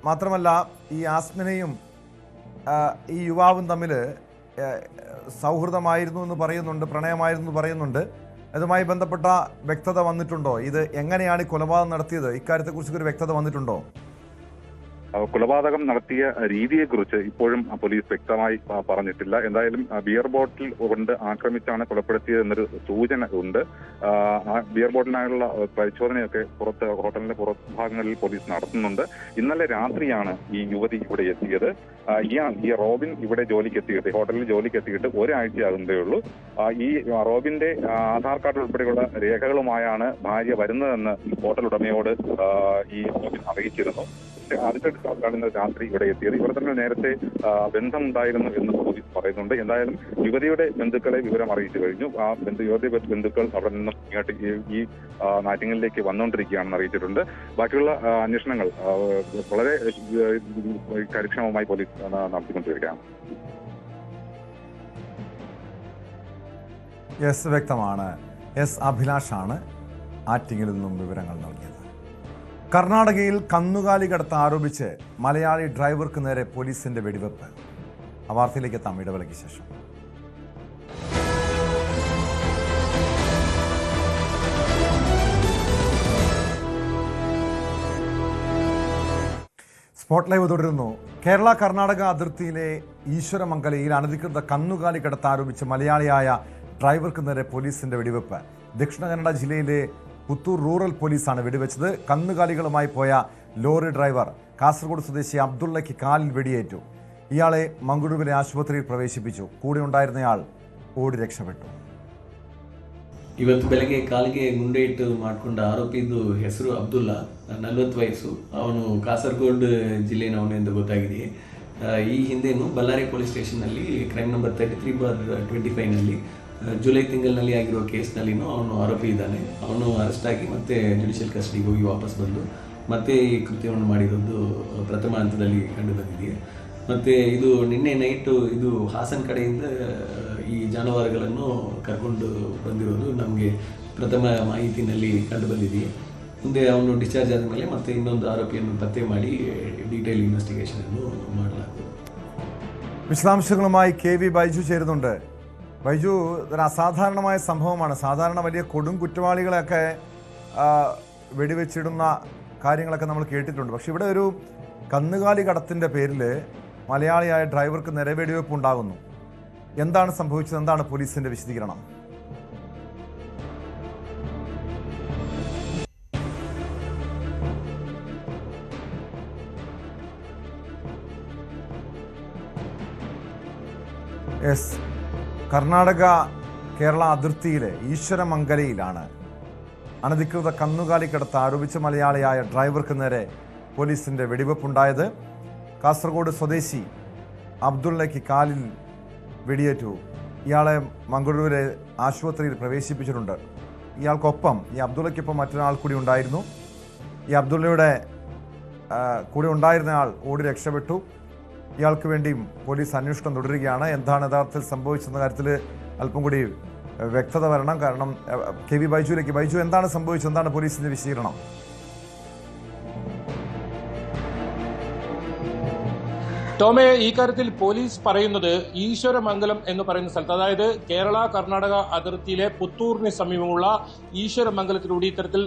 മാത്രമല്ല, ഈ ആസ്മിനയും ഈ യുവാവും തമ്മിൽ സൗഹൃദമായിരുന്നു എന്ന് പറയുന്നുണ്ട്, പ്രണയമായിരുന്നു എന്ന് പറയുന്നുണ്ട്. ഇതുമായി ബന്ധപ്പെട്ട വ്യക്തത വന്നിട്ടുണ്ടോ? ഇത് എങ്ങനെയാണ് ഈ കൊലപാതകം നടത്തിയത്? ഇക്കാര്യത്തെക്കുറിച്ച് ഒരു വ്യക്തത വന്നിട്ടുണ്ടോ? കൊലപാതകം നടത്തിയ രീതിയെക്കുറിച്ച് ഇപ്പോഴും പോലീസ് വ്യക്തമായി പറഞ്ഞിട്ടില്ല. എന്തായാലും ബിയർ ബോട്ടിൽ കൊണ്ട് ആക്രമിച്ചാണ് കൊലപ്പെടുത്തിയത് എന്നൊരു സൂചന ഉണ്ട്. ആ ബിയർ ബോട്ടിലിനായുള്ള പരിശോധനയൊക്കെ ഹോട്ടലിന്റെ പുറഭാഗങ്ങളിൽ പോലീസ് നടത്തുന്നുണ്ട്. ഇന്നലെ രാത്രിയാണ് ഈ യുവതി ഇവിടെ എത്തിയത്. ഈ റോബിൻ ഇവിടെ ഹോട്ടലിൽ ജോലിക്ക് എത്തിയിട്ട് ഒരാഴ്ചയാകുന്നതേ ഉള്ളൂ. ഈ റോബിന്റെ ആധാർ കാർഡ് ഉൾപ്പെടെയുള്ള രേഖകളുമായാണ് ഭാര്യ വരുന്നതെന്ന് ഹോട്ടൽ ഉടമയോട് ഈ റോബിൻ അറിയിച്ചിരുന്നു. അതിന്റെ ഇന്ന് രാത്രി ഇവിടെ എത്തിയത്. ഇവർ തമ്മിൽ നേരത്തെ ബന്ധമുണ്ടായിരുന്നു എന്ന് പോലീസ് പറയുന്നുണ്ട്. എന്തായാലും യുവതിയുടെ ബന്ധുക്കളെ വിവരം അറിയിച്ചു കഴിഞ്ഞു. യുവതിയുടെ ബന്ധുക്കൾ അവിടെ നിന്നും ഇങ്ങോട്ട് ഈ നാറ്റിങ്ങലിലേക്ക് വന്നുകൊണ്ടിരിക്കുകയാണെന്ന് അറിയിച്ചിട്ടുണ്ട്. ബാക്കിയുള്ള അന്വേഷണങ്ങൾ വളരെ കാര്യക്ഷമമായി പോലീസ് നടത്തിക്കൊണ്ടിരിക്കുകയാണ്. വ്യക്തമാണ്. അഭിലാഷാണ് ആറ്റിങ്ങിൽ നിന്നും വിവരങ്ങൾ നൽകിയത്. കർണാടകയിൽ കന്നുകാലി കടത്ത് ആരോപിച്ച് മലയാളി ഡ്രൈവർക്ക് നേരെ പോലീസിന്റെ വെടിവെപ്പ്. ആ വാർത്തയിലേക്ക് എത്താം ഇടവേളയ്ക്ക് ശേഷം. സ്പോട്ട് ലൈവ് തുടരുന്നു. കേരള കർണാടക അതിർത്തിയിലെ ഈശ്വരമംഗലയിൽ അനധികൃത കന്നുകാലി കടത്ത് ആരോപിച്ച് മലയാളിയായ ഡ്രൈവർക്ക് നേരെ പോലീസിന്റെ വെടിവെപ്പ്. ദക്ഷിണ കന്നഡ ജില്ലയിലെ പുത്തൂർ റൂറൽ പോലീസാണ് വെടിവെച്ചത്. കന്നുകാലികളുമായി പോയ ലോറി ഡ്രൈവർ കാസർഗോഡ് സ്വദേശി അബ്ദുള്ളയ്ക്ക് കാലിൽ വെടിയേറ്റു. ഇയാളെ മംഗളൂരുവിലെ ആശുപത്രിയിൽ പ്രവേശിപ്പിച്ചു. കൂടെ ഉണ്ടായിരുന്നയാൾ ഓടി രക്ഷപ്പെട്ടു. ಇವತ್ತು ಬೆಳಗ್ಗೆ ಕಾಲಿಗೆ ಗುಂಡೇಟು ಮಾಡಿಕೊಂಡ ಆರೋಪಿದ್ದು ಹೆಸರು ಅಬ್ದುಲ್ಲಾ, 40 ವಯಸ್ಸು. ಅವನು ಕಾಸರಗೋಡು ಜಿಲ್ಲೆನವನು ಎಂದು ಗೊತ್ತಾಗಿದೆ. ಈ ಹಿಂದೆನೂ ಬಳ್ಳಾರಿ ಪೊಲೀಸ್ ಸ್ಟೇಷನ್ನಲ್ಲಿ ಕ್ರೈಮ್ ನಂಬರ್ 33/25ನಲ್ಲಿ ಜುಲೈ ತಿಂಗಳಿನಲ್ಲಿ ಆಗಿರೋ ಕೇಸ್ನಲ್ಲಿನೂ ಅವನು ಆರೋಪಿ ಇದ್ದಾನೆ. ಅವನು ಅರೆಸ್ಟ್ ಆಗಿ ಮತ್ತೆ ಜುಡಿಷಿಯಲ್ ಕಸ್ಟಡಿಗೆ ಹೋಗಿ ವಾಪಸ್ ಬಂದು ಮತ್ತೆ ಈ ಕೃತ್ಯವನ್ನು ಮಾಡಿರೋದು ಪ್ರಥಮ ಹಂತದಲ್ಲಿ ಕಂಡು ಬಂದಿದೆ. ಮತ್ತು ಇದು ನಿನ್ನೆ ನೈಟು ಇದು ಹಾಸನ ಕಡೆಯಿಂದ ಈ ಜಾನುವಾರುಗಳನ್ನು ಕರ್ಕೊಂಡು ಬಂದಿರೋದು ನಮಗೆ ಪ್ರಥಮ ಮಾಹಿತಿನಲ್ಲಿ ಕಂಡು ಬಂದಿದೆ. ಮುಂದೆ ಅವನು ಡಿಸ್ಚಾರ್ಜ್ ಆದ ಮೇಲೆ ಮತ್ತೆ ಇನ್ನೊಂದು ಆರೋಪಿಯನ್ನು ಪತ್ತೆ ಮಾಡಿ ಡೀಟೇಲ್ ಇನ್ವೆಸ್ಟಿಗೇಷನ್ ಅನ್ನು ಮಾಡಲಾಗುವುದು. വിശദാംശങ്ങളുമായി KV ബൈജു ചേരുന്നുണ്ട്. ബൈജു, ഒരു അസാധാരണമായ സംഭവമാണ്. സാധാരണ വലിയ കൊടും കുറ്റവാളികളെയൊക്കെ വെടിവെച്ചിടുന്ന കാര്യങ്ങളൊക്കെ നമ്മൾ കേട്ടിട്ടുണ്ട്. പക്ഷെ ഇവിടെ ഒരു കന്നുകാലി കടത്തിൻ്റെ പേരിൽ മലയാളിയായ ഡ്രൈവർക്ക് നേരെ വെടിവെപ്പ് ഉണ്ടാകുന്നു. എന്താണ് സംഭവിച്ചത്? എന്താണ് പോലീസിന്റെ വിശദീകരണം? കർണാടക കേരള അതിർത്തിയിലെ ഈശ്വരമംഗലയിലാണ് അനധികൃത കന്നുകാലി കടത്ത് ആരോപിച്ച് മലയാളിയായ ഡ്രൈവർക്ക് നേരെ പോലീസിന്റെ വെടിവെപ്പുണ്ടായത്. കാസർഗോഡ് സ്വദേശി അബ്ദുള്ളയ്ക്ക് കാലിൽ വെടിയേറ്റു. ഇയാളെ മംഗളൂരുവിലെ ആശുപത്രിയിൽ പ്രവേശിപ്പിച്ചിട്ടുണ്ട്. ഇയാൾക്കൊപ്പം ഈ അബ്ദുള്ളയ്ക്കൊപ്പം മറ്റൊരാൾ കൂടി ഉണ്ടായിരുന്നു. ഈ അബ്ദുള്ളയുടെ കൂടെ ഉണ്ടായിരുന്നയാൾ ഓടി രക്ഷപ്പെട്ടു. ഇയാൾക്ക് വേണ്ടിയും പോലീസ് അന്വേഷണം തുടരുകയാണ്. എന്താണ് യഥാർത്ഥത്തിൽ സംഭവിച്ചെന്ന കാര്യത്തിൽ അല്പം കൂടി വ്യക്തത വരണം. കാരണം KV ബൈജുവിലേക്ക്. ബൈജു, എന്താണ് സംഭവിച്ചത്? എന്താണ് പോലീസിന്റെ വിശദീകരണം? ടോമെ, ഈ കാര്യത്തിൽ പോലീസ് പറയുന്നത് ഈശ്വരമംഗലം എന്ന് പറയുന്ന സ്ഥലത്ത്, അതായത് കേരള കർണാടക അതിർത്തിയിലെ പുത്തൂറിന് സമീപമുള്ള ഈശ്വരമംഗലത്തിലൂടെ ഇത്തരത്തിൽ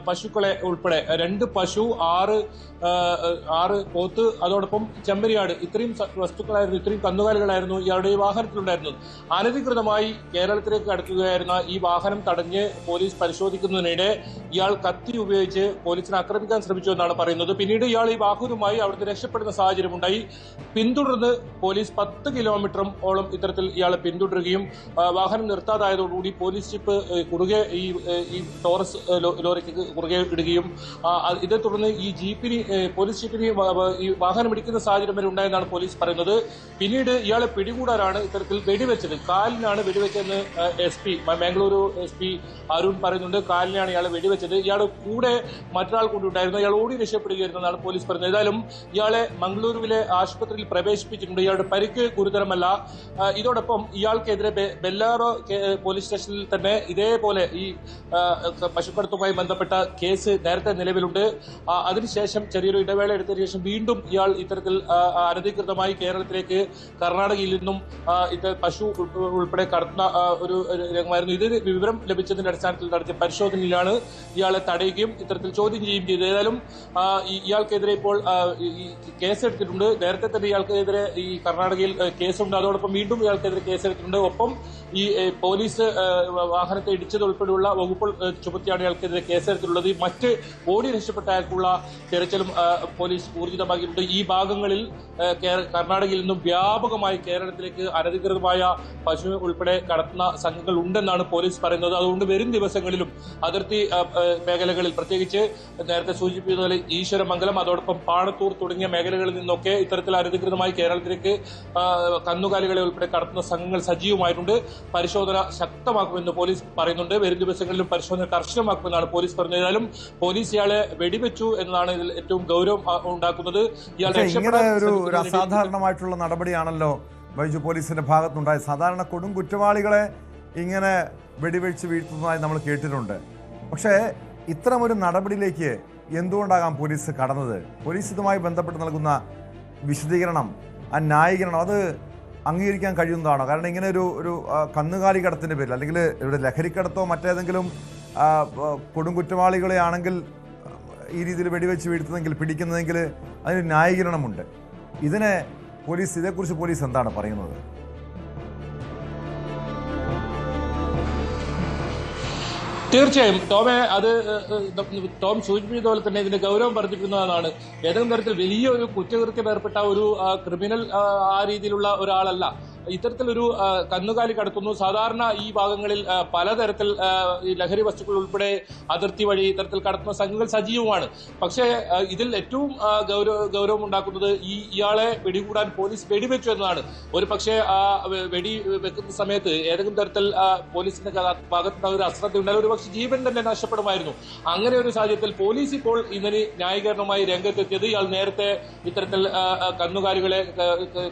പശുക്കളെ ഉൾപ്പെടെ 2 പശു, 6 പോത്ത്, അതോടൊപ്പം ചെമ്മരിയാട്, ഇത്രയും വസ്തുക്കളായിരുന്നു, ഇത്രയും കന്നുകാലികളായിരുന്നു ഇയാളുടെ ഈ വാഹനത്തിലുണ്ടായിരുന്നത്. അനധികൃതമായി കേരളത്തിലേക്ക് കടക്കുകയായിരുന്ന ഈ വാഹനം തടഞ്ഞ് പോലീസ് പരിശോധിക്കുന്നതിനിടെ ഇയാൾ കത്തി ഉപയോഗിച്ച് പോലീസിനെ ആക്രമിക്കാൻ ശ്രമിച്ചു എന്നാണ് പറയുന്നത്. പിന്നീട് ഇയാൾ ഈ വാഹനവുമായി അവിടുന്ന് രക്ഷപ്പെടുന്ന സാഹചര്യമുണ്ടായി. പിന്തുടർന്ന് പോലീസ് 10 കിലോമീറ്ററോളം ഇത്തരത്തിൽ ഇയാളെ പിന്തുടരുകയും വാഹനം നിർത്താതായതോടുകൂടി പോലീസ് ജീപ്പ് കുറുകെ ഈ ടോറസ് ലോറിക്ക് കുറുകെ ഇടുകയും ഇതേ തുടർന്ന് ഈ പോലീസ് ജീപ്പിന് ഈ വാഹനം ഇടിക്കുന്ന സാഹചര്യം വരെ ഉണ്ടായെന്നാണ് പോലീസ് പറയുന്നത്. പിന്നീട് ഇയാളെ പിടികൂടാനാണ് ഇത്തരത്തിൽ വെടിവെച്ചത്. കാലിനാണ് വെടിവെച്ചതെന്ന് മംഗളൂരു SP അരുൺ പറയുന്നുണ്ട്. കാലിനാണ് ഇയാളെ വെടിവെച്ചത്. ഇയാളുടെ കൂടെ മറ്റൊരാൾ കൂടി ഉണ്ടായിരുന്നു. ഇയാൾ ഓടി രക്ഷപ്പെടുകയായിരുന്നെന്നാണ് പോലീസ് പറയുന്നത്. ഏതായാലും ഇയാളെ മംഗളൂരുവിലെ ആശുപത്രിയിൽ പ്രവേശിപ്പിച്ചിട്ടുണ്ട്. ഇയാളുടെ പരിക്ക് ഗുരുതരമല്ല. ഇതോടൊപ്പം ഇയാൾക്കെതിരെ ബെല്ലാറോ പോലീസ് സ്റ്റേഷനിൽ തന്നെ ഇതേപോലെ ഈ പശുക്കടത്തുമായി ബന്ധപ്പെട്ട കേസ് നേരത്തെ നിലവിലുണ്ട്. അതിനുശേഷം ചെറിയൊരു ഇടവേള എടുത്തതിനു ശേഷം വീണ്ടും ഇയാൾ ഇത്തരത്തിൽ അനധികൃതമായി കേരളത്തിലേക്ക് കർണാടകയിൽ നിന്നും പശു ഉൾപ്പെടെ കടത്തുന്ന ഒരു രംഗമായിരുന്നു. ഇത് വിവരം ലഭിച്ചതിന്റെ അടിസ്ഥാനത്തിൽ നടത്തിയ പരിശോധനയിലാണ് ഇയാളെ തടയുകയും ഇത്തരത്തിൽ ചോദ്യം ചെയ്യുകയും ചെയ്തത്. ഏതായാലും ഇയാൾക്കെതിരെ ഇപ്പോൾ കേസെടുത്തിട്ടുണ്ട്. നേരത്തെ തന്നെ ഇയാൾക്കെതിരെ ഈ കർണാടകയിൽ കേസുണ്ട്. അതോടൊപ്പം വീണ്ടും ഇയാൾക്കെതിരെ കേസെടുത്തിട്ടുണ്ട്. ഒപ്പം ഈ പോലീസ് വാഹനത്തെ ഇടിച്ചത് ഉൾപ്പെടെയുള്ള വകുപ്പുകൾ ചുമത്തിയാണ് ഇയാൾക്കെതിരെ കേസെടുത്തിട്ടുള്ളത്. മറ്റ് ഓടി രക്ഷപ്പെട്ട അയാൾക്കുള്ള തെരച്ചിലും പോലീസ് ഊർജിതമാക്കിയിട്ടുണ്ട്. ഈ ഭാഗങ്ങളിൽ കർണാടകയിൽ നിന്നും വ്യാപകമായി കേരളത്തിലേക്ക് അനധികൃതമായ പശു ഉൾപ്പെടെ കടത്തുന്ന സംഘങ്ങൾ ഉണ്ടെന്നാണ് പോലീസ് പറയുന്നത്. അതുകൊണ്ട് വരും ദിവസങ്ങളിലും അതിർത്തി മേഖലകളിൽ, പ്രത്യേകിച്ച് നേരത്തെ സൂചിപ്പിച്ചതുപോലെ ഈശ്വരമംഗലം, അതോടൊപ്പം പാണത്തൂർ തുടങ്ങിയ മേഖലകളിൽ നിന്നൊക്കെ ഇത്തരത്തിൽ അനധികൃതമായി കേരളത്തിലേക്ക് കന്നുകാലികളെ ഉൾപ്പെടെ കടത്തുന്ന സംഘങ്ങൾ സജീവമായിട്ടുണ്ട്. പരിശോധന ശക്തമാക്കുമെന്ന് പോലീസ് പറയുന്നുണ്ട്. വരും ദിവസങ്ങളിലും പരിശോധന കർശനമാക്കുമെന്നാണ് പോലീസ് പറഞ്ഞത്. ഏതായാലും പോലീസ് ഇയാളെ വെടിവെച്ചു എന്നതാണ് ഇതിൽ ഏറ്റവും ഗൗരവം ഉണ്ടാക്കുന്നത്. ഒരു അസാധാരണമായിട്ടുള്ള നടപടിയാണല്ലോ ബൈജു പോലീസിന്റെ ഭാഗത്തുണ്ടായത്. സാധാരണ കൊടും കുറ്റവാളികളെ ഇങ്ങനെ വെടിവെച്ച് വീഴ്ത്തുന്നതായി നമ്മൾ കേട്ടിട്ടുണ്ട്. പക്ഷേ ഇത്തരമൊരു നടപടിയിലേക്ക് എന്തുകൊണ്ടാകാം പോലീസ് കടന്നത്? പോലീസ് ഇതുമായി ബന്ധപ്പെട്ട് നൽകുന്ന വിശദീകരണം, ആ ന്യായീകരണം, അത് അംഗീകരിക്കാൻ കഴിയുന്നതാണോ? കാരണം ഇങ്ങനെ ഒരു കന്നുകാലി കടത്തിൻ്റെ പേരിൽ, അല്ലെങ്കിൽ ഇവിടെ ലഹരിക്കടത്തോ മറ്റേതെങ്കിലും കൊടും കുറ്റവാളികളെ ആണെങ്കിൽ ഈ രീതിയിൽ വെടിവെച്ച് വീഴ്ത്തുന്നെങ്കിൽ, പിടിക്കുന്നതെങ്കിൽ അതിന് ന്യായീകരണമുണ്ട്. ഇതേക്കുറിച്ച് പോലീസ് എന്താണ് പറയുന്നത്? തീർച്ചയായും ടോം സൂചിപ്പിച്ചതുപോലെ തന്നെ ഇതിന്റെ ഗൗരവം വർദ്ധിപ്പിക്കുന്നതാണ്. ഏതെങ്കിലും തരത്തിൽ വലിയൊരു കുറ്റകൃത്യം ഏർപ്പെട്ട ഒരു ക്രിമിനൽ ആ രീതിയിലുള്ള ഒരാളല്ല. ഇത്തരത്തിലൊരു കന്നുകാലി കടത്തുന്നു. സാധാരണ ഈ ഭാഗങ്ങളിൽ പലതരത്തിൽ ലഹരി വസ്തുക്കൾ ഉൾപ്പെടെ അതിർത്തി വഴി ഇത്തരത്തിൽ കടത്തുന്ന സംഘങ്ങൾ സജീവമാണ്. പക്ഷേ ഇതിൽ ഏറ്റവും ഗൗരവം ഉണ്ടാക്കുന്നത് ഇയാളെ പിടികൂടാൻ പോലീസ് വെടിവെച്ചു എന്നതാണ്. ഒരു പക്ഷേ വെടി വെക്കുന്ന സമയത്ത് ഏതെങ്കിലും തരത്തിൽ പോലീസിന്റെ ഭാഗത്തുനിന്ന് ഒരു അശ്രദ്ധ ഉണ്ടായാൽ ഒരു പക്ഷേ ജീവൻ തന്നെ നഷ്ടപ്പെടുമായിരുന്നു. അങ്ങനെ ഒരു സാഹചര്യത്തിൽ പോലീസ് ഇപ്പോൾ ഇതിന് ന്യായീകരണമായി രംഗത്തെത്തിയത് ഇയാൾ നേരത്തെ ഇത്തരത്തിൽ കന്നുകാലികളെ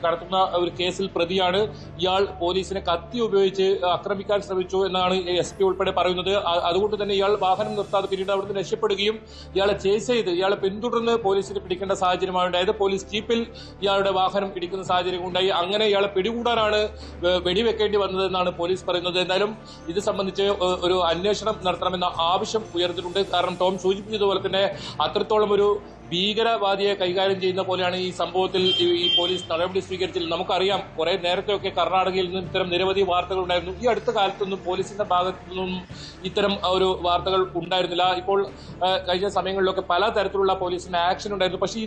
കടത്തുന്ന ഒരു കേസിൽ പ്രതിയാണ്. ഇയാൾ പോലീസിനെ കത്തി ഉപയോഗിച്ച് ആക്രമിക്കാൻ ശ്രമിച്ചു എന്നാണ് SP ഉൾപ്പെടെ പറയുന്നത്. അതുകൊണ്ട് തന്നെ ഇയാൾ വാഹനം നിർത്താതെ പിന്നീട് അവിടുന്ന് രക്ഷപ്പെടുകയും ഇയാളെ ചേസ് ചെയ്ത് ഇയാളെ പിന്തുടർന്ന് പോലീസിന് പിടിക്കേണ്ട സാഹചര്യമാണ് ഉണ്ടായത്. പോലീസ് ജീപ്പിൽ ഇയാളുടെ വാഹനം ഇടിക്കുന്ന സാഹചര്യം ഉണ്ടായി. അങ്ങനെ ഇയാളെ പിടികൂടാനാണ് വെടിവെക്കേണ്ടി വന്നതെന്നാണ് പോലീസ് പറയുന്നത്. എന്തായാലും ഇത് സംബന്ധിച്ച് ഒരു അന്വേഷണം നടത്തണമെന്ന ആവശ്യം ഉയർന്നിട്ടുണ്ട്. കാരണം ടോം സൂചിപ്പിച്ചതുപോലെ തന്നെ അത്രത്തോളം ഒരു ഭീകരവാദിയെ കൈകാര്യം ചെയ്യുന്ന പോലെയാണ് ഈ സംഭവത്തിൽ ഈ പോലീസ് നടപടി സ്വീകരിച്ചത്. നമുക്കറിയാം, കുറെ നേരത്തെയൊക്കെ കർണാടകയിൽ നിന്നും ഇത്തരം നിരവധി വാർത്തകൾ ഉണ്ടായിരുന്നു. ഈ അടുത്ത കാലത്തൊന്നും പോലീസിന്റെ ഭാഗത്തു നിന്നും ഇത്തരം ഒരു വാർത്തകൾ ഉണ്ടായിരുന്നില്ല. ഇപ്പോൾ കഴിഞ്ഞ സമയങ്ങളിലൊക്കെ പലതരത്തിലുള്ള പോലീസിന്റെ ആക്ഷൻ ഉണ്ടായിരുന്നു. പക്ഷേ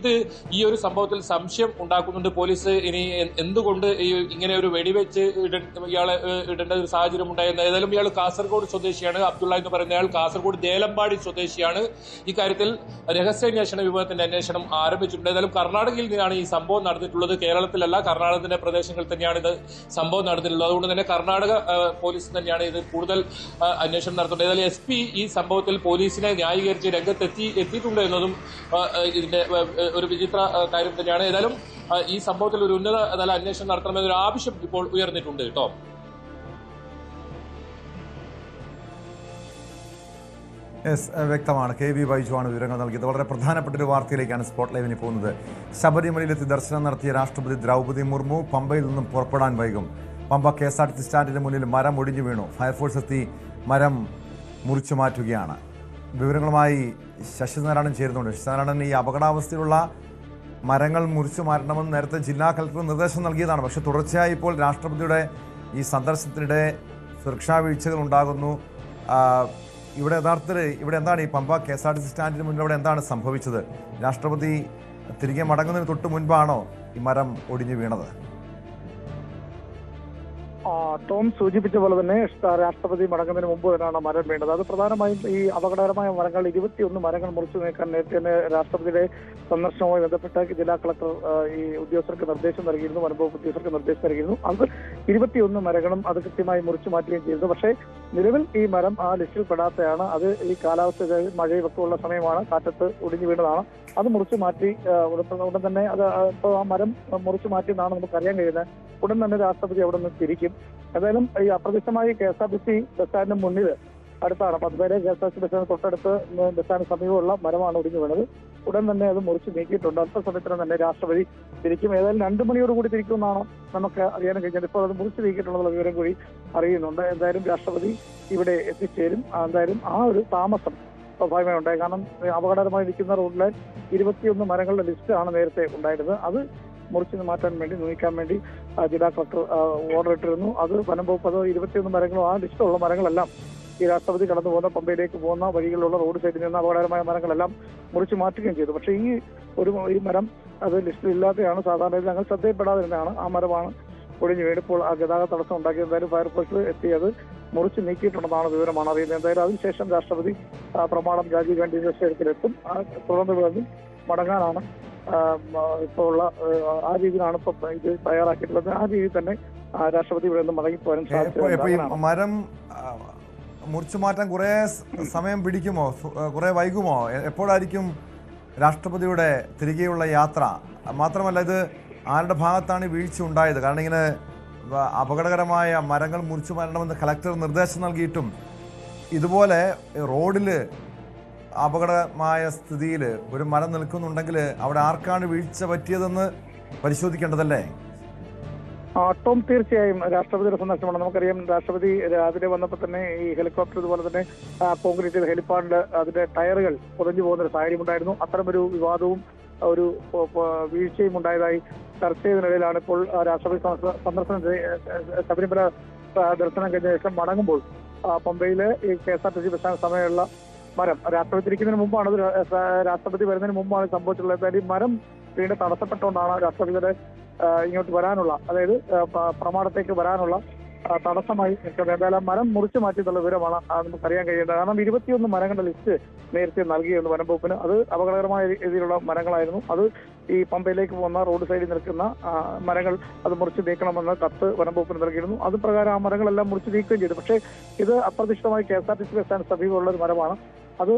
ഈ ഒരു സംഭവത്തിൽ സംശയം ഉണ്ടാക്കുന്നുണ്ട് പോലീസ്. ഇനി എന്തുകൊണ്ട് ഇങ്ങനെ ഒരു വെടിവെച്ച് ഇയാളെ ഇടേണ്ട ഒരു സാഹചര്യം ഉണ്ടായിരുന്നു. ഏതായാലും ഇയാൾ കാസർഗോഡ് സ്വദേശിയാണ്. അബ്ദുള്ള എന്ന് പറയുന്ന ആൾ കാസർഗോഡ് ദേലമ്പാടി സ്വദേശിയാണ്. ഇക്കാര്യത്തിൽ രഹസ്യാന്വേഷണ വിഭാഗത്തിന്റെ അന്വേഷണം ആരംഭിച്ചിട്ടുണ്ട്. ഏതായാലും കർണാടകയിൽ നിന്നാണ് ഈ സംഭവം നടന്നിട്ടുള്ളത്. കേരളത്തിലല്ല, കർണാടകത്തിന്റെ പ്രദേശങ്ങളിൽ തന്നെയാണ് ഇത് സംഭവം നടന്നിട്ടുള്ളത്. അതുകൊണ്ട് തന്നെ കർണാടക പോലീസ് തന്നെയാണ് ഇത് കൂടുതൽ അന്വേഷണം നടത്തുന്നത്. ഏതായാലും SP ഈ സംഭവത്തിൽ പോലീസിനെ ന്യായീകരിച്ച് എത്തിയിട്ടുണ്ട് എന്നതും ഇതിന്റെ ഒരു വിചിത്ര കാര്യം തന്നെയാണ്. ഏതായാലും ഈ സംഭവത്തിൽ ഒരു ഉന്നത തല അന്വേഷണം നടത്തണമെന്നൊരു ആവശ്യം ഇപ്പോൾ ഉയർന്നിട്ടുണ്ട് കേട്ടോ. വ്യക്തമാണ്. KV ബൈജുവാണ് വിവരങ്ങൾ നൽകിയത്. വളരെ പ്രധാനപ്പെട്ട ഒരു വാർത്തയിലേക്കാണ് സ്പോട്ട് ലൈവിന് പോകുന്നത്. ശബരിമലയിലെത്തി ദർശനം നടത്തിയ രാഷ്ട്രപതി ദ്രൗപദി മുർമു പമ്പയിൽ നിന്നും പുറപ്പെടാൻ വൈകും. പമ്പ KSRTC സ്റ്റാൻഡിന് മുന്നിൽ മരം ഒടിഞ്ഞു വീണു. ഫയർഫോഴ്സ് എത്തി മരം മുറിച്ചു മാറ്റുകയാണ്. വിവരങ്ങളുമായി ശശിനാരായണൻ ചേരുന്നുണ്ട്. ശശിനാരായണൻ, ഈ അപകടാവസ്ഥയിലുള്ള മരങ്ങൾ മുറിച്ചു മാറ്റണമെന്ന് നേരത്തെ ജില്ലാ കളക്ടർ നിർദ്ദേശം നൽകിയതാണ്. പക്ഷേ തുടർച്ചയായി ഇപ്പോൾ രാഷ്ട്രപതിയുടെ ഈ സന്ദർശനത്തിനിടെ സുരക്ഷാ വീഴ്ചകൾ ഉണ്ടാകുന്നു. ഇവിടെ യഥാർത്ഥത്തിൽ എന്താണ് ഈ പമ്പ KSRTC സ്റ്റാൻഡിന് മുന്നിൽ ഇവിടെ എന്താണ് സംഭവിച്ചത്? രാഷ്ട്രപതി തിരികെ മടങ്ങുന്നതിന് തൊട്ട് മുൻപാണോ ഈ മരം ഒടിഞ്ഞു വീണത്? ടോം സൂചിപ്പിച്ച പോലെ തന്നെ രാഷ്ട്രപതി മടങ്ങുന്നതിന് മുമ്പ് തന്നെയാണ് മരം വീണ്ടത്. അത് പ്രധാനമായും ഈ അപകടകരമായ മരങ്ങൾ 21 മരങ്ങൾ മുറിച്ചു നീക്കാൻ നേരത്തെ തന്നെ രാഷ്ട്രപതിയുടെ സന്ദർശനവുമായി ബന്ധപ്പെട്ട് ജില്ലാ കളക്ടർ ഈ ഉദ്യോഗസ്ഥർക്ക് നിർദ്ദേശം നൽകിയിരുന്നു, വനംവകുപ്പ് ഉദ്യോഗസ്ഥർക്ക് നിർദ്ദേശം നൽകിയിരുന്നു. അത് 21 മരങ്ങളും അത് കൃത്യമായി മുറിച്ചു മാറ്റുകയും ചെയ്തു. പക്ഷേ നിലവിൽ ഈ മരം ആ ലിസ്റ്റിൽ പെടാത്തതാണ്. അത് ഈ കാലാവസ്ഥ മഴയും ഒക്കെ ഉള്ള സമയമാണ്, കാറ്റത്ത് ഒടിഞ്ഞു വീണതാണ്. അത് മുറിച്ചു മാറ്റി ഉടൻ തന്നെ അത് ഇപ്പോൾ ആ മരം മുറിച്ചു മാറ്റിയെന്നാണ് നമുക്കറിയാൻ കഴിയുന്നത്. ഉടൻ തന്നെ രാഷ്ട്രപതി അവിടെ നിന്ന് തിരിക്കും. ഏതായാലും ഈ അപ്രത്യക്ഷമായി KSRTC ബസ് സ്റ്റാൻഡിന് മുന്നിൽ അടുത്താണ് 10 പേരെ KSRTC ബസ് സ്റ്റാൻഡ് തൊട്ടടുത്ത് ബസ് സ്റ്റാൻഡിന് സമീപമുള്ള മരമാണ് ഒടിഞ്ഞു വീണത്. ഉടൻ തന്നെ അത് മുറിച്ച് നീക്കിയിട്ടുണ്ട്. അല്പസമയത്തിനും തന്നെ രാഷ്ട്രപതി തിരിക്കും. ഏതായാലും 2 മണിയോടുകൂടി തിരിക്കുമെന്നാണ് നമുക്ക് അറിയാൻ കഴിഞ്ഞത്. ഇപ്പോൾ അത് മുറിച്ച് നീക്കിയിട്ടുള്ള വിവരം കൂടി അറിയുന്നുണ്ട്. എന്തായാലും രാഷ്ട്രപതി ഇവിടെ എത്തിച്ചേരും. എന്തായാലും ആ ഒരു താമസം സ്വാഭാവികമായി ഉണ്ടായി. കാരണം അപകടകരമായി ഇരിക്കുന്ന റോഡിലെ 21 മരങ്ങളുടെ ലിസ്റ്റാണ് നേരത്തെ ഉണ്ടായിരുന്നത്. അത് മുറിച്ച് മാറ്റാൻ വേണ്ടി നീക്കാൻ വേണ്ടി ജില്ലാ കളക്ടർ ഓർഡർ ഇട്ടിരുന്നു. അത് വനം വകുപ്പ് അത് 21 മരങ്ങളും ആ ലിസ്റ്റുള്ള മരങ്ങളെല്ലാം ഈ രാഷ്ട്രപതി കടന്നു പോകുന്ന പമ്പയിലേക്ക് പോകുന്ന വഴികളിലുള്ള റോഡ് സൈഡിൽ നിന്ന് അപകടകരമായ മരങ്ങളെല്ലാം മുറിച്ച് മാറ്റുകയും ചെയ്തു. പക്ഷേ ഈ മരം അത് ലിസ്റ്റിൽ ഇല്ലാതെയാണ്. സാധാരണ ഞങ്ങൾ ശ്രദ്ധയിൽപ്പെടാതിരുന്നതാണ്. ആ മരമാണ് ഒടിഞ്ഞു വീണിപ്പോൾ ആ ഗതാഗത തടസ്സം ഉണ്ടാക്കി. എന്തായാലും ഫയർഫോഴ്സ് എത്തി അത് മുറിച്ച് നീക്കിയിട്ടുണ്ടെന്നാണ് വിവരമാണ് അറിയുന്നത്. എന്തായാലും അതിനുശേഷം രാഷ്ട്രപതി പ്രമാണം രാജീവ് ഗാന്ധി സ്റ്റേഡിയത്തിലെത്തും. തുടർന്ന് മടങ്ങാനാണ് ഇപ്പോൾ ഉള്ള ആ രീതിയിലാണ് ഇപ്പൊ ഇത് തയ്യാറാക്കിയിട്ടുള്ളത്. ആ രീതിയിൽ തന്നെ രാഷ്ട്രപതി ഇവിടെ നിന്ന് മടങ്ങിപ്പോകാനും സാധിക്കും. മരം മുറിച്ചു മാറ്റാൻ കുറെ സമയം പിടിക്കുമോ, കുറെ വൈകുമോ? എപ്പോഴായിരിക്കും രാഷ്ട്രപതിയുടെ തിരികെയുള്ള യാത്ര? മാത്രമല്ല, ഇത് ആരുടെ ഭാഗത്താണ് വീഴ്ച ഉണ്ടായത്? കാരണം ഇങ്ങനെ അപകടകരമായ മരങ്ങൾ മുറിച്ചു മാറ്റണമെന്ന് കളക്ടർ നിർദ്ദേശം നൽകിയിട്ടും ഇതുപോലെ റോഡിൽ അപകടമായ സ്ഥിതിയിൽ ഒരു മരം നിൽക്കുന്നുണ്ടെങ്കിൽ അവിടെ ആർക്കാണ് വീഴ്ച പറ്റിയതെന്ന് പരിശോധിക്കേണ്ടതല്ലേ? ടോം, തീർച്ചയായും രാഷ്ട്രപതിയുടെ സന്ദർശനമാണ്. നമുക്കറിയാം, രാഷ്ട്രപതി രാവിലെ വന്നപ്പോൾ തന്നെ ഈ ഹെലികോപ്റ്റർ ഇതുപോലെ തന്നെ കോൺക്രീറ്റ് ഹെലിപ്പാഡിൽ അതിന്റെ ടയറുകൾ പൊതിഞ്ഞു പോകുന്ന ഒരു സാഹചര്യം ഉണ്ടായിരുന്നു. അത്തരമൊരു വിവാദവും ഒരു വീഴ്ചയും ഉണ്ടായതായി ചർച്ച ചെയ്തതിനിടയിലാണ് ഇപ്പോൾ രാഷ്ട്രപതി സന്ദർശനം ശബരിമല ദർശനം കഴിഞ്ഞ ശേഷം മടങ്ങുമ്പോൾ പമ്പയിലെ ഈ KSRTC ബസ് സ്റ്റാൻഡ് സമയമുള്ള മരം രാഷ്ട്രപതി തിരിക്കുന്നതിന് മുമ്പാണ്, രാഷ്ട്രപതി വരുന്നതിന് മുമ്പാണ് സംഭവിച്ചിട്ടുള്ളത്. എന്തായാലും മരം വീണ്ടും തടസ്സപ്പെട്ടുകൊണ്ടാണ് രാഷ്ട്രപതിയുടെ ഇങ്ങോട്ട് വരാനുള്ള, അതായത് പ്രമാണത്തേക്ക് വരാനുള്ള തടസ്സമായി നിൽക്കുന്നത്. എന്തായാലും മരം മുറിച്ചു മാറ്റിയിട്ടുള്ള വിവരമാണ് നമുക്കറിയാൻ കഴിയുന്നത്. കാരണം 21 മരങ്ങളുടെ ലിസ്റ്റ് നേരത്തെ നൽകിയിരുന്നു വനം വകുപ്പിന്. അത് അപകടകരമായ രീതിയിലുള്ള മരങ്ങളായിരുന്നു. അത് ഈ പമ്പയിലേക്ക് പോകുന്ന റോഡ് സൈഡിൽ നിൽക്കുന്ന മരങ്ങൾ അത് മുറിച്ച് നീക്കണമെന്ന് കത്ത് വനം വകുപ്പിന് നൽകിയിരുന്നു. അത് പ്രകാരം ആ മരങ്ങളെല്ലാം മുറിച്ച് നീക്കുകയും ചെയ്തു. പക്ഷേ ഇത് അപ്രതീക്ഷിതമായി KSRTC ബസ് സ്റ്റാൻഡ് സമീപമുള്ള ഒരു മരമാണ്. അത്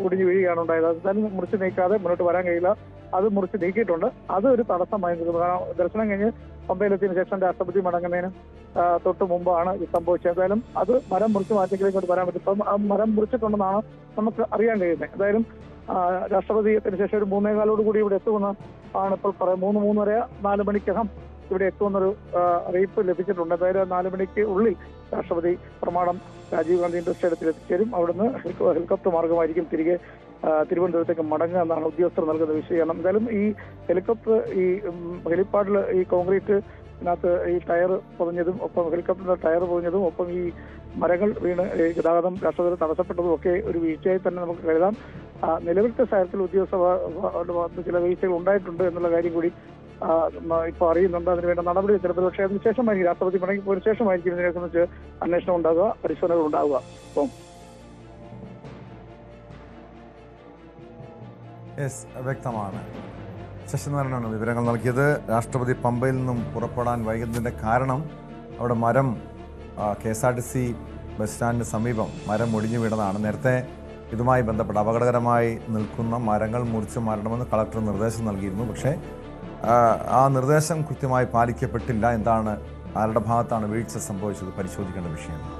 ഒടിഞ്ഞു വീഴുകയാണ് ഉണ്ടായത്. അത് മുറിച്ച് നീക്കാതെ മുന്നോട്ട് വരാൻ കഴിയില്ല. അത് മുറിച്ച് നീക്കിയിട്ടുണ്ട്. അത് ഒരു തടസ്സമായി നിൽക്കുന്നത്. കാരണം ദർശനം കഴിഞ്ഞ് പമ്പയിലെത്തിയതിനു ശേഷം രാഷ്ട്രപതി മടങ്ങുന്നതിന് തൊട്ട് മുമ്പാണ് ഇത് സംഭവിച്ചത്. എന്തായാലും അത് മരം മുറിച്ച് മാറ്റിയെങ്കിലും ഇങ്ങോട്ട് വരാൻ പറ്റും. ഇപ്പം ആ മരം മുറിച്ചിട്ടുണ്ടെന്നാണ് നമുക്ക് അറിയാൻ കഴിയുന്നത്. എന്തായാലും രാഷ്ട്രപതിയത്തിന് ശേഷം ഒരു 3:15 കൂടി ഇവിടെ എത്തുമെന്ന് ആണ് ഇപ്പോൾ പറയാം. 3:30-4 മണിക്കകം ഇവിടെ എത്തുമെന്നൊരു അറിയിപ്പ് ലഭിച്ചിട്ടുണ്ട്. എന്തായാലും 4 മണിക്ക് ഉള്ളിൽ രാഷ്ട്രപതി പ്രമാണം രാജീവ് ഗാന്ധി സ്റ്റേഡിയത്തിൽ എത്തിച്ചേരും. അവിടുന്ന് ഹെലികോപ്റ്റർ മാർഗമായിരിക്കും തിരികെ തിരുവനന്തപുരത്തേക്ക് മടങ്ങുക എന്നാണ് ഉദ്യോഗസ്ഥർ നൽകുന്ന വിശദീകരണം. എന്തായാലും ഈ ഹെലികോപ്റ്റർ ഈ ഹെലിപ്പാഡിൽ ഈ കോൺക്രീറ്റിനകത്ത് ഈ ടയർ പൊതിഞ്ഞതും ഒപ്പം ഹെലികോപ്റ്ററിന്റെ ടയർ പൊതിഞ്ഞതും ഒപ്പം ഈ മരങ്ങൾ വീണ് ഗതാഗതം രാഷ്ട്രപതി തടസ്സപ്പെട്ടതും ഒക്കെ ഒരു വീഴ്ചയായി തന്നെ നമുക്ക് കരുതാം. നിലവിലത്തെ സാഹചര്യത്തിൽ ഉദ്യോഗസ്ഥ ചില വീഴ്ചകൾ ഉണ്ടായിട്ടുണ്ട് എന്നുള്ള കാര്യം കൂടി ഇപ്പോൾ അറിയുന്നുണ്ട്. അതിനുവേണ്ട നടപടി ചിലപ്പോൾ പക്ഷേ അതിനുശേഷമായിരിക്കും രാഷ്ട്രപതി മടങ്ങിപ്പോയതിനു ശേഷമായിരിക്കും ഇതിനെ സംബന്ധിച്ച് അന്വേഷണം ഉണ്ടാകുക, പരിശോധനകൾ ഉണ്ടാവുക. അപ്പം വ്യക്തമാണ്. ശശിനാരായണനാണ് വിവരങ്ങൾ നൽകിയത്. രാഷ്ട്രപതി പമ്പയിൽ നിന്നും പുറപ്പെടാൻ വൈകുന്നതിൻ്റെ കാരണം അവിടെ മരം KSRTC ബസ് സ്റ്റാൻഡിന് സമീപം മരം ഒടിഞ്ഞു വീണതാണ്. നേരത്തെ ഇതുമായി ബന്ധപ്പെട്ട് അപകടകരമായി നിൽക്കുന്ന മരങ്ങൾ മുറിച്ച് മാറ്റണമെന്ന് കളക്ടർ നിർദ്ദേശം നൽകിയിരുന്നു. പക്ഷേ ആ നിർദ്ദേശം കൃത്യമായി പാലിക്കപ്പെട്ടില്ല. എന്താണ്, ആരുടെ ഭാഗത്താണ് വീഴ്ച സംഭവിച്ചത് പരിശോധിക്കേണ്ട വിഷയമാണ്.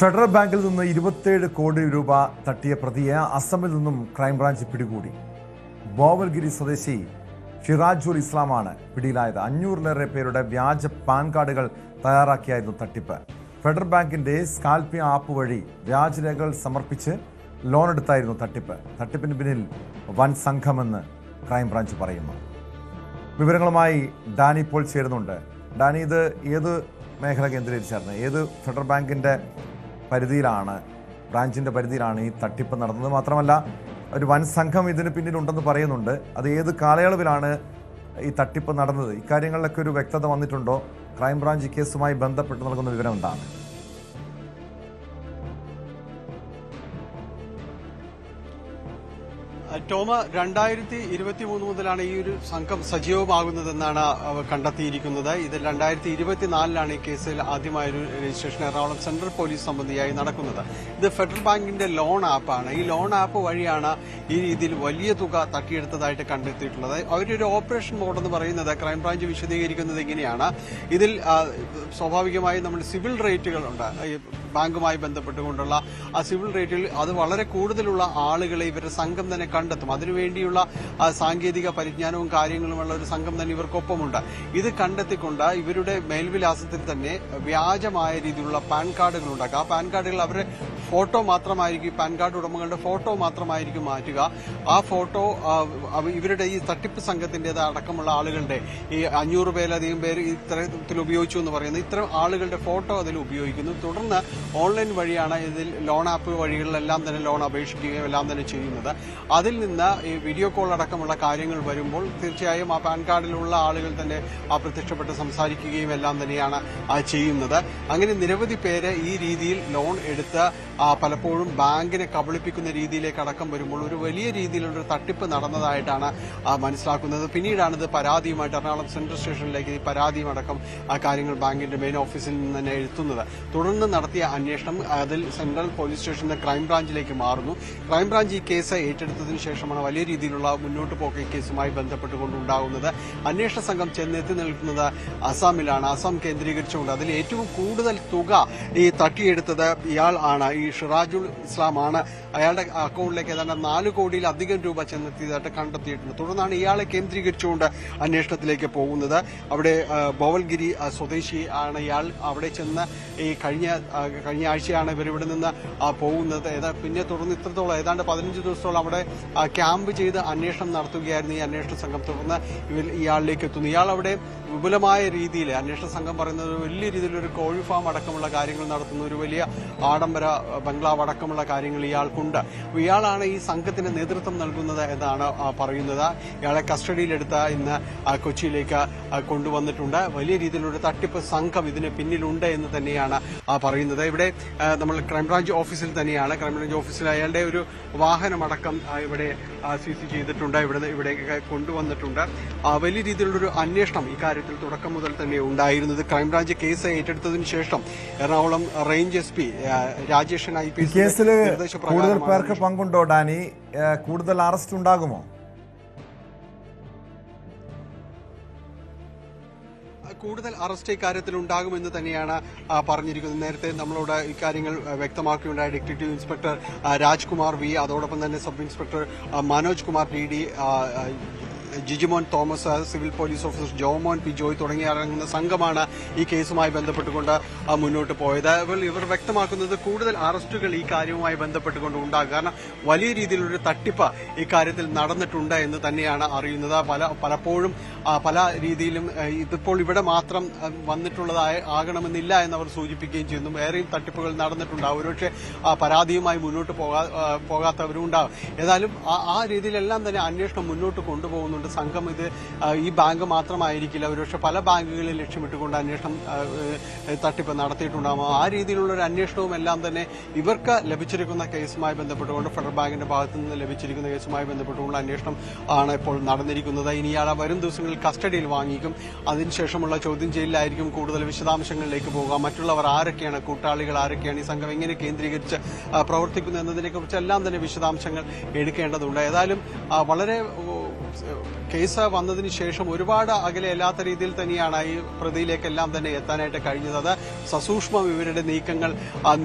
ഫെഡറൽ ബാങ്കിൽ നിന്ന് 27 കോടി രൂപ തട്ടിയ പ്രതിയെ അസമിൽ നിന്നും ക്രൈംബ്രാഞ്ച് പിടികൂടി. ബോവൽഗിരി സ്വദേശി ഷിറാജുൽ ഇസ്ലാമാണ് പിടിയിലായത്. 500-ലേറെ പേരുടെ വ്യാജ പാൻ കാർഡുകൾ തയ്യാറാക്കിയായിരുന്നു തട്ടിപ്പ്. ഫെഡറൽ ബാങ്കിന്റെ സ്കാൽപി ആപ്പ് വഴി വ്യാജരേഖകൾ സമർപ്പിച്ച് ലോൺ എടുത്തായിരുന്നു തട്ടിപ്പ്. തട്ടിപ്പിന് പിന്നിൽ വൻ സംഘമെന്ന് ക്രൈംബ്രാഞ്ച് പറയുന്നു. വിവരങ്ങളുമായി ഡാനി ഇപ്പോൾ ചേരുന്നുണ്ട്. ഡാനി, ഇത് ഏത് മേഖല കേന്ദ്രീകരിച്ചായിരുന്നു? ഏത് ഫെഡറൽ ബാങ്കിന്റെ പരിധിയിലാണ്, ബ്രാഞ്ചിന്റെ പരിധിയിലാണ് ഈ തട്ടിപ്പ് നടന്നത്? മാത്രമല്ല, ഒരു വൻ സംഘം ഇതിന് പിന്നിലുണ്ടെന്ന് പറയുന്നുണ്ട്. അത് ഏത് കാലയളവിലാണ് ഈ തട്ടിപ്പ് നടന്നത്? ഇക്കാര്യങ്ങളിലൊക്കെ ഒരു വ്യക്തത വന്നിട്ടുണ്ടോ? ക്രൈംബ്രാഞ്ച് കേസുമായി ബന്ധപ്പെട്ട് നൽകുന്ന വിവരം എന്താണ്? ടോമ, 2023 മുതലാണ് ഈ ഒരു സംഘം സജീവമാകുന്നതെന്നാണ് കണ്ടെത്തിയിരിക്കുന്നത്. ഇത് 2024 ഈ കേസിൽ ആദ്യമായൊരു രജിസ്ട്രേഷൻ എറണാകുളം സെൻട്രൽ പോലീസ് സംബന്ധിയായി നടക്കുന്നത്. ഇത് ഫെഡറൽ ബാങ്കിന്റെ ലോൺ ആപ്പാണ്. ഈ ലോൺ ആപ്പ് വഴിയാണ് ഈ രീതിയിൽ വലിയ തുക തട്ടിയെടുത്തതായിട്ട് കണ്ടെത്തിയിട്ടുള്ളത്. അവരൊരു ഓപ്പറേഷൻ മോഡ് എന്ന് പറയുന്നത് ക്രൈംബ്രാഞ്ച് വിശദീകരിക്കുന്നത് ഇങ്ങനെയാണ്. ഇതിൽ സ്വാഭാവികമായി നമ്മൾ സിവിൽ റേറ്റുകളുണ്ട്, ബാങ്കുമായി ബന്ധപ്പെട്ടുകൊണ്ടുള്ള ആ സിവിൽ റേറ്റുകൾ അത് വളരെ കൂടുതലുള്ള ആളുകളെ ഇവരുടെ സംഘം തന്നെ കണ്ടെത്തും. അതിനുവേണ്ടിയുള്ള സാങ്കേതിക പരിജ്ഞാനവും കാര്യങ്ങളുമുള്ള ഒരു സംഘം തന്നെ ഇവർക്കൊപ്പമുണ്ട്. ഇത് കണ്ടെത്തിക്കൊണ്ട് ഇവരുടെ മേൽവിലാസത്തിൽ തന്നെ വ്യാജമായ രീതിയിലുള്ള പാൻ കാർഡുകൾ ഉണ്ടാക്കുക. ആ പാൻ കാർഡുകൾ അവരുടെ ഫോട്ടോ മാത്രമായിരിക്കും, പാൻ കാർഡ് ഉടമകളുടെ ഫോട്ടോ മാത്രമായിരിക്കും മാറ്റുക. ആ ഫോട്ടോ ഇവരുടെ ഈ തട്ടിപ്പ് സംഘത്തിൻ്റെത് അടക്കമുള്ള ആളുകളുടെ ഈ 500 പേരധികം പേര് ഇത്തരത്തിൽ ഉപയോഗിച്ചു എന്ന് പറയുന്നത് ഇത്തരം ആളുകളുടെ ഫോട്ടോ അതിൽ ഉപയോഗിക്കുന്നു. തുടർന്ന് ഓൺലൈൻ വഴിയാണ് ഇതിൽ ലോൺ ആപ്പ് വഴികളിലെല്ലാം തന്നെ ലോൺ അപേക്ഷിക്കുകയും എല്ലാം തന്നെ ചെയ്യുന്നത്. അതിൽ നിന്ന് ഈ വീഡിയോ കോൾ അടക്കമുള്ള കാര്യങ്ങൾ വരുമ്പോൾ തീർച്ചയായും ആ പാൻ കാർഡിലുള്ള ആളുകൾ തന്നെ പ്രത്യക്ഷപ്പെട്ട് സംസാരിക്കുകയും എല്ലാം തന്നെയാണ് ചെയ്യുന്നത്. അങ്ങനെ നിരവധി പേര് ഈ രീതിയിൽ ലോൺ എടുത്ത് പലപ്പോഴും ബാങ്കിനെ കബളിപ്പിക്കുന്ന രീതിയിലേക്ക് അടക്കം വരുമ്പോൾ ഒരു വലിയ രീതിയിലുള്ള തട്ടിപ്പ് നടന്നതായിട്ടാണ് മനസ്സിലാക്കുന്നത്. പിന്നീടാണ് ഇത് പരാതിയുമായിട്ട് എറണാകുളം സെൻട്രൽ സ്റ്റേഷനിലേക്ക് ഈ പരാതിയും അടക്കം കാര്യങ്ങൾ ബാങ്കിന്റെ മെയിൻ ഓഫീസിൽ നിന്ന് തന്നെ എത്തുന്നത്. തുടർന്ന് നടത്തിയ അന്വേഷണം അതിൽ സെൻട്രൽ പോലീസ് സ്റ്റേഷനിലെ ക്രൈംബ്രാഞ്ചിലേക്ക് മാറുന്നു. ക്രൈംബ്രാഞ്ച് ഈ കേസ് ഏറ്റെടുത്തതിന് ശേഷമാണ് വലിയ രീതിയിലുള്ള മുന്നോട്ട് പോക്ക് ഈ കേസുമായി ബന്ധപ്പെട്ടുകൊണ്ടുണ്ടാകുന്നത്. അന്വേഷണ സംഘം ചെന്നെത്തി നിൽക്കുന്നത് അസാമിലാണ്. അസം കേന്ദ്രീകരിച്ചുകൊണ്ട് അതിൽ ഏറ്റവും കൂടുതൽ തുക ഈ തട്ടിയെടുത്തത് ഇയാൾ ആണ്, ഈ ഷിറാജുൽ ഇസ്ലാം ആണ്. അയാളുടെ അക്കൗണ്ടിലേക്ക് ഏതാണ്ട് 4 കോടിയിലധികം രൂപ ചെന്നെത്തിയതായിട്ട് കണ്ടെത്തിയിട്ടുണ്ട്. തുടർന്നാണ് ഇയാളെ കേന്ദ്രീകരിച്ചുകൊണ്ട് അന്വേഷണത്തിലേക്ക് പോകുന്നത്. അവിടെ ബോവൽഗിരി സ്വദേശി ആണ് ഇയാൾ. അവിടെ ചെന്ന് ഈ കഴിഞ്ഞ ആഴ്ചയാണ് ഇവരിവിടെ നിന്ന് പോകുന്നത്. പിന്നെ തുടർന്ന് ഇത്രത്തോളം ഏതാണ്ട് 15 ദിവസത്തോളം അവിടെ ക്യാമ്പ് ചെയ്ത് അന്വേഷണം നടത്തുകയായിരുന്നു ഈ അന്വേഷണ സംഘം. തുടർന്ന് ഇയാളിലേക്ക് എത്തുന്നു. ഇയാൾ അവിടെ വിപുലമായ രീതിയിൽ അന്വേഷണ സംഘം പറയുന്നത് വലിയ രീതിയിലൊരു കോഴി ഫാം അടക്കമുള്ള കാര്യങ്ങൾ നടത്തുന്ന ഒരു വലിയ ആഡംബര ബംഗ്ലാവ് അടക്കമുള്ള കാര്യങ്ങൾ ഇയാൾക്കുണ്ട്. ഇയാളാണ് ഈ സംഘത്തിന് നേതൃത്വം നൽകുന്നത് എന്നാണ് പറയുന്നത്. ഇയാളെ കസ്റ്റഡിയിലെടുത്ത് ഇന്ന് കൊച്ചിയിലേക്ക് കൊണ്ടുവന്നിട്ടുണ്ട്. വലിയ രീതിയിലൊരു തട്ടിപ്പ് സംഘം ഇതിന് പിന്നിലുണ്ട് എന്ന് തന്നെയാണ് പറയുന്നത്. ഇവിടെ നമ്മൾ ക്രൈംബ്രാഞ്ച് ഓഫീസിൽ തന്നെയാണ്. ക്രൈംബ്രാഞ്ച് ഓഫീസിൽ അയാളുടെ ഒരു വാഹനമടക്കം ഇവിടെ സീസ് ചെയ്തിട്ടുണ്ട്, ഇവിടെ കൊണ്ടുവന്നിട്ടുണ്ട്. വലിയ രീതിയിലുള്ളൊരു അന്വേഷണം ഇക്കാര്യത്തിൽ തുടക്കം മുതൽ തന്നെ ഉണ്ടായിരുന്നത്. ക്രൈംബ്രാഞ്ച് കേസ് ഏറ്റെടുത്തതിനു ശേഷം Ernakulam range SP Rajeshan IPS കേസിൽ കൂടുതൽ പേർക്ക് പങ്കുണ്ടോ ഡാനി? കൂടുതൽ അറസ്റ്റ് ഉണ്ടാകുമോ? കൂടുതൽ അറസ്റ്റ് ഇക്കാര്യത്തിൽ ഉണ്ടാകുമെന്ന് തന്നെയാണ് പറഞ്ഞിരിക്കുന്നത്. നേരത്തെ നമ്മളോട് ഇക്കാര്യങ്ങൾ വ്യക്തമാക്കിയുണ്ടായ ഡിറ്റക്റ്റീവ് ഇൻസ്പെക്ടർ രാജ്കുമാർ V, അതോടൊപ്പം തന്നെ sub inspector Manoj Kumar DD, Jijimon Thomas, civil police officer Jomon P Joy തുടങ്ങിയ അടങ്ങുന്ന സംഘമാണ് ഈ കേസുമായി ബന്ധപ്പെട്ടുകൊണ്ട് മുന്നോട്ട് പോയത്. ഇവർ വ്യക്തമാക്കുന്നത് കൂടുതൽ അറസ്റ്റുകൾ ഈ കാര്യവുമായി ബന്ധപ്പെട്ടുകൊണ്ട് ഉണ്ടാകും. കാരണം വലിയ രീതിയിലൊരു തട്ടിപ്പ് ഇക്കാര്യത്തിൽ നടന്നിട്ടുണ്ട് എന്ന് തന്നെയാണ് അറിയുന്നത്. പലപ്പോഴും പല രീതിയിലും ഇതിപ്പോൾ ഇവിടെ മാത്രം ആകണമെന്നില്ല എന്നവർ സൂചിപ്പിക്കുകയും ചെയ്യുന്നു. വേറെയും തട്ടിപ്പുകൾ നടന്നിട്ടുണ്ടാകും. ഒരുപക്ഷെ പരാതിയുമായി മുന്നോട്ട് പോകാത്തവരും ഉണ്ടാകും. ഏതായാലും ആ രീതിയിലെല്ലാം തന്നെ അന്വേഷണം മുന്നോട്ട് കൊണ്ടുപോകുന്നുണ്ട് സംഘം. ഇത് ഈ ബാങ്ക് മാത്രമായിരിക്കില്ല, ഒരുപക്ഷെ പല ബാങ്കുകളിൽ ലക്ഷ്യമിട്ടുകൊണ്ട് അന്വേഷണം തട്ടിപ്പ് നടത്തിയിട്ടുണ്ടാകും. ആ രീതിയിലുള്ള ഒരു അന്വേഷണവും എല്ലാം തന്നെ ഇവർക്ക് ലഭിച്ചിരിക്കുന്ന കേസുമായി ബന്ധപ്പെട്ടുകൊണ്ട് ഫെഡറൽ ബാങ്കിന്റെ ഭാഗത്തു നിന്ന് ലഭിച്ചിരിക്കുന്ന കേസുമായി ബന്ധപ്പെട്ടുള്ള അന്വേഷണം ആണ് ഇപ്പോൾ നടന്നിരിക്കുന്നത്. ഇനി ഇയാളെ വരും ദിവസങ്ങളിൽ കസ്റ്റഡിയിൽ വാങ്ങിക്കും. അതിനുശേഷമുള്ള ചോദ്യം ചെയ്യലിലായിരിക്കും കൂടുതൽ വിശദാംശങ്ങളിലേക്ക് പോകുക. മറ്റുള്ളവർ ആരൊക്കെയാണ്, കൂട്ടാളികൾ ആരൊക്കെയാണ്, ഈ സംഘം എങ്ങനെ കേന്ദ്രീകരിച്ച് പ്രവർത്തിക്കുന്നു എന്നതിനെക്കുറിച്ചെല്ലാം തന്നെ വിശദാംശങ്ങൾ എടുക്കേണ്ടതുണ്ട്. ഏതായാലും വളരെ കേസ് വന്നതിന് ശേഷം ഒരുപാട് അകലെയല്ലാത്ത രീതിയിൽ തന്നെയാണ് ഈ പ്രതിയിലേക്കെല്ലാം തന്നെ എത്താനായിട്ട് കഴിഞ്ഞത്. അത് സസൂക്ഷ്മം ഇവരുടെ നീക്കങ്ങൾ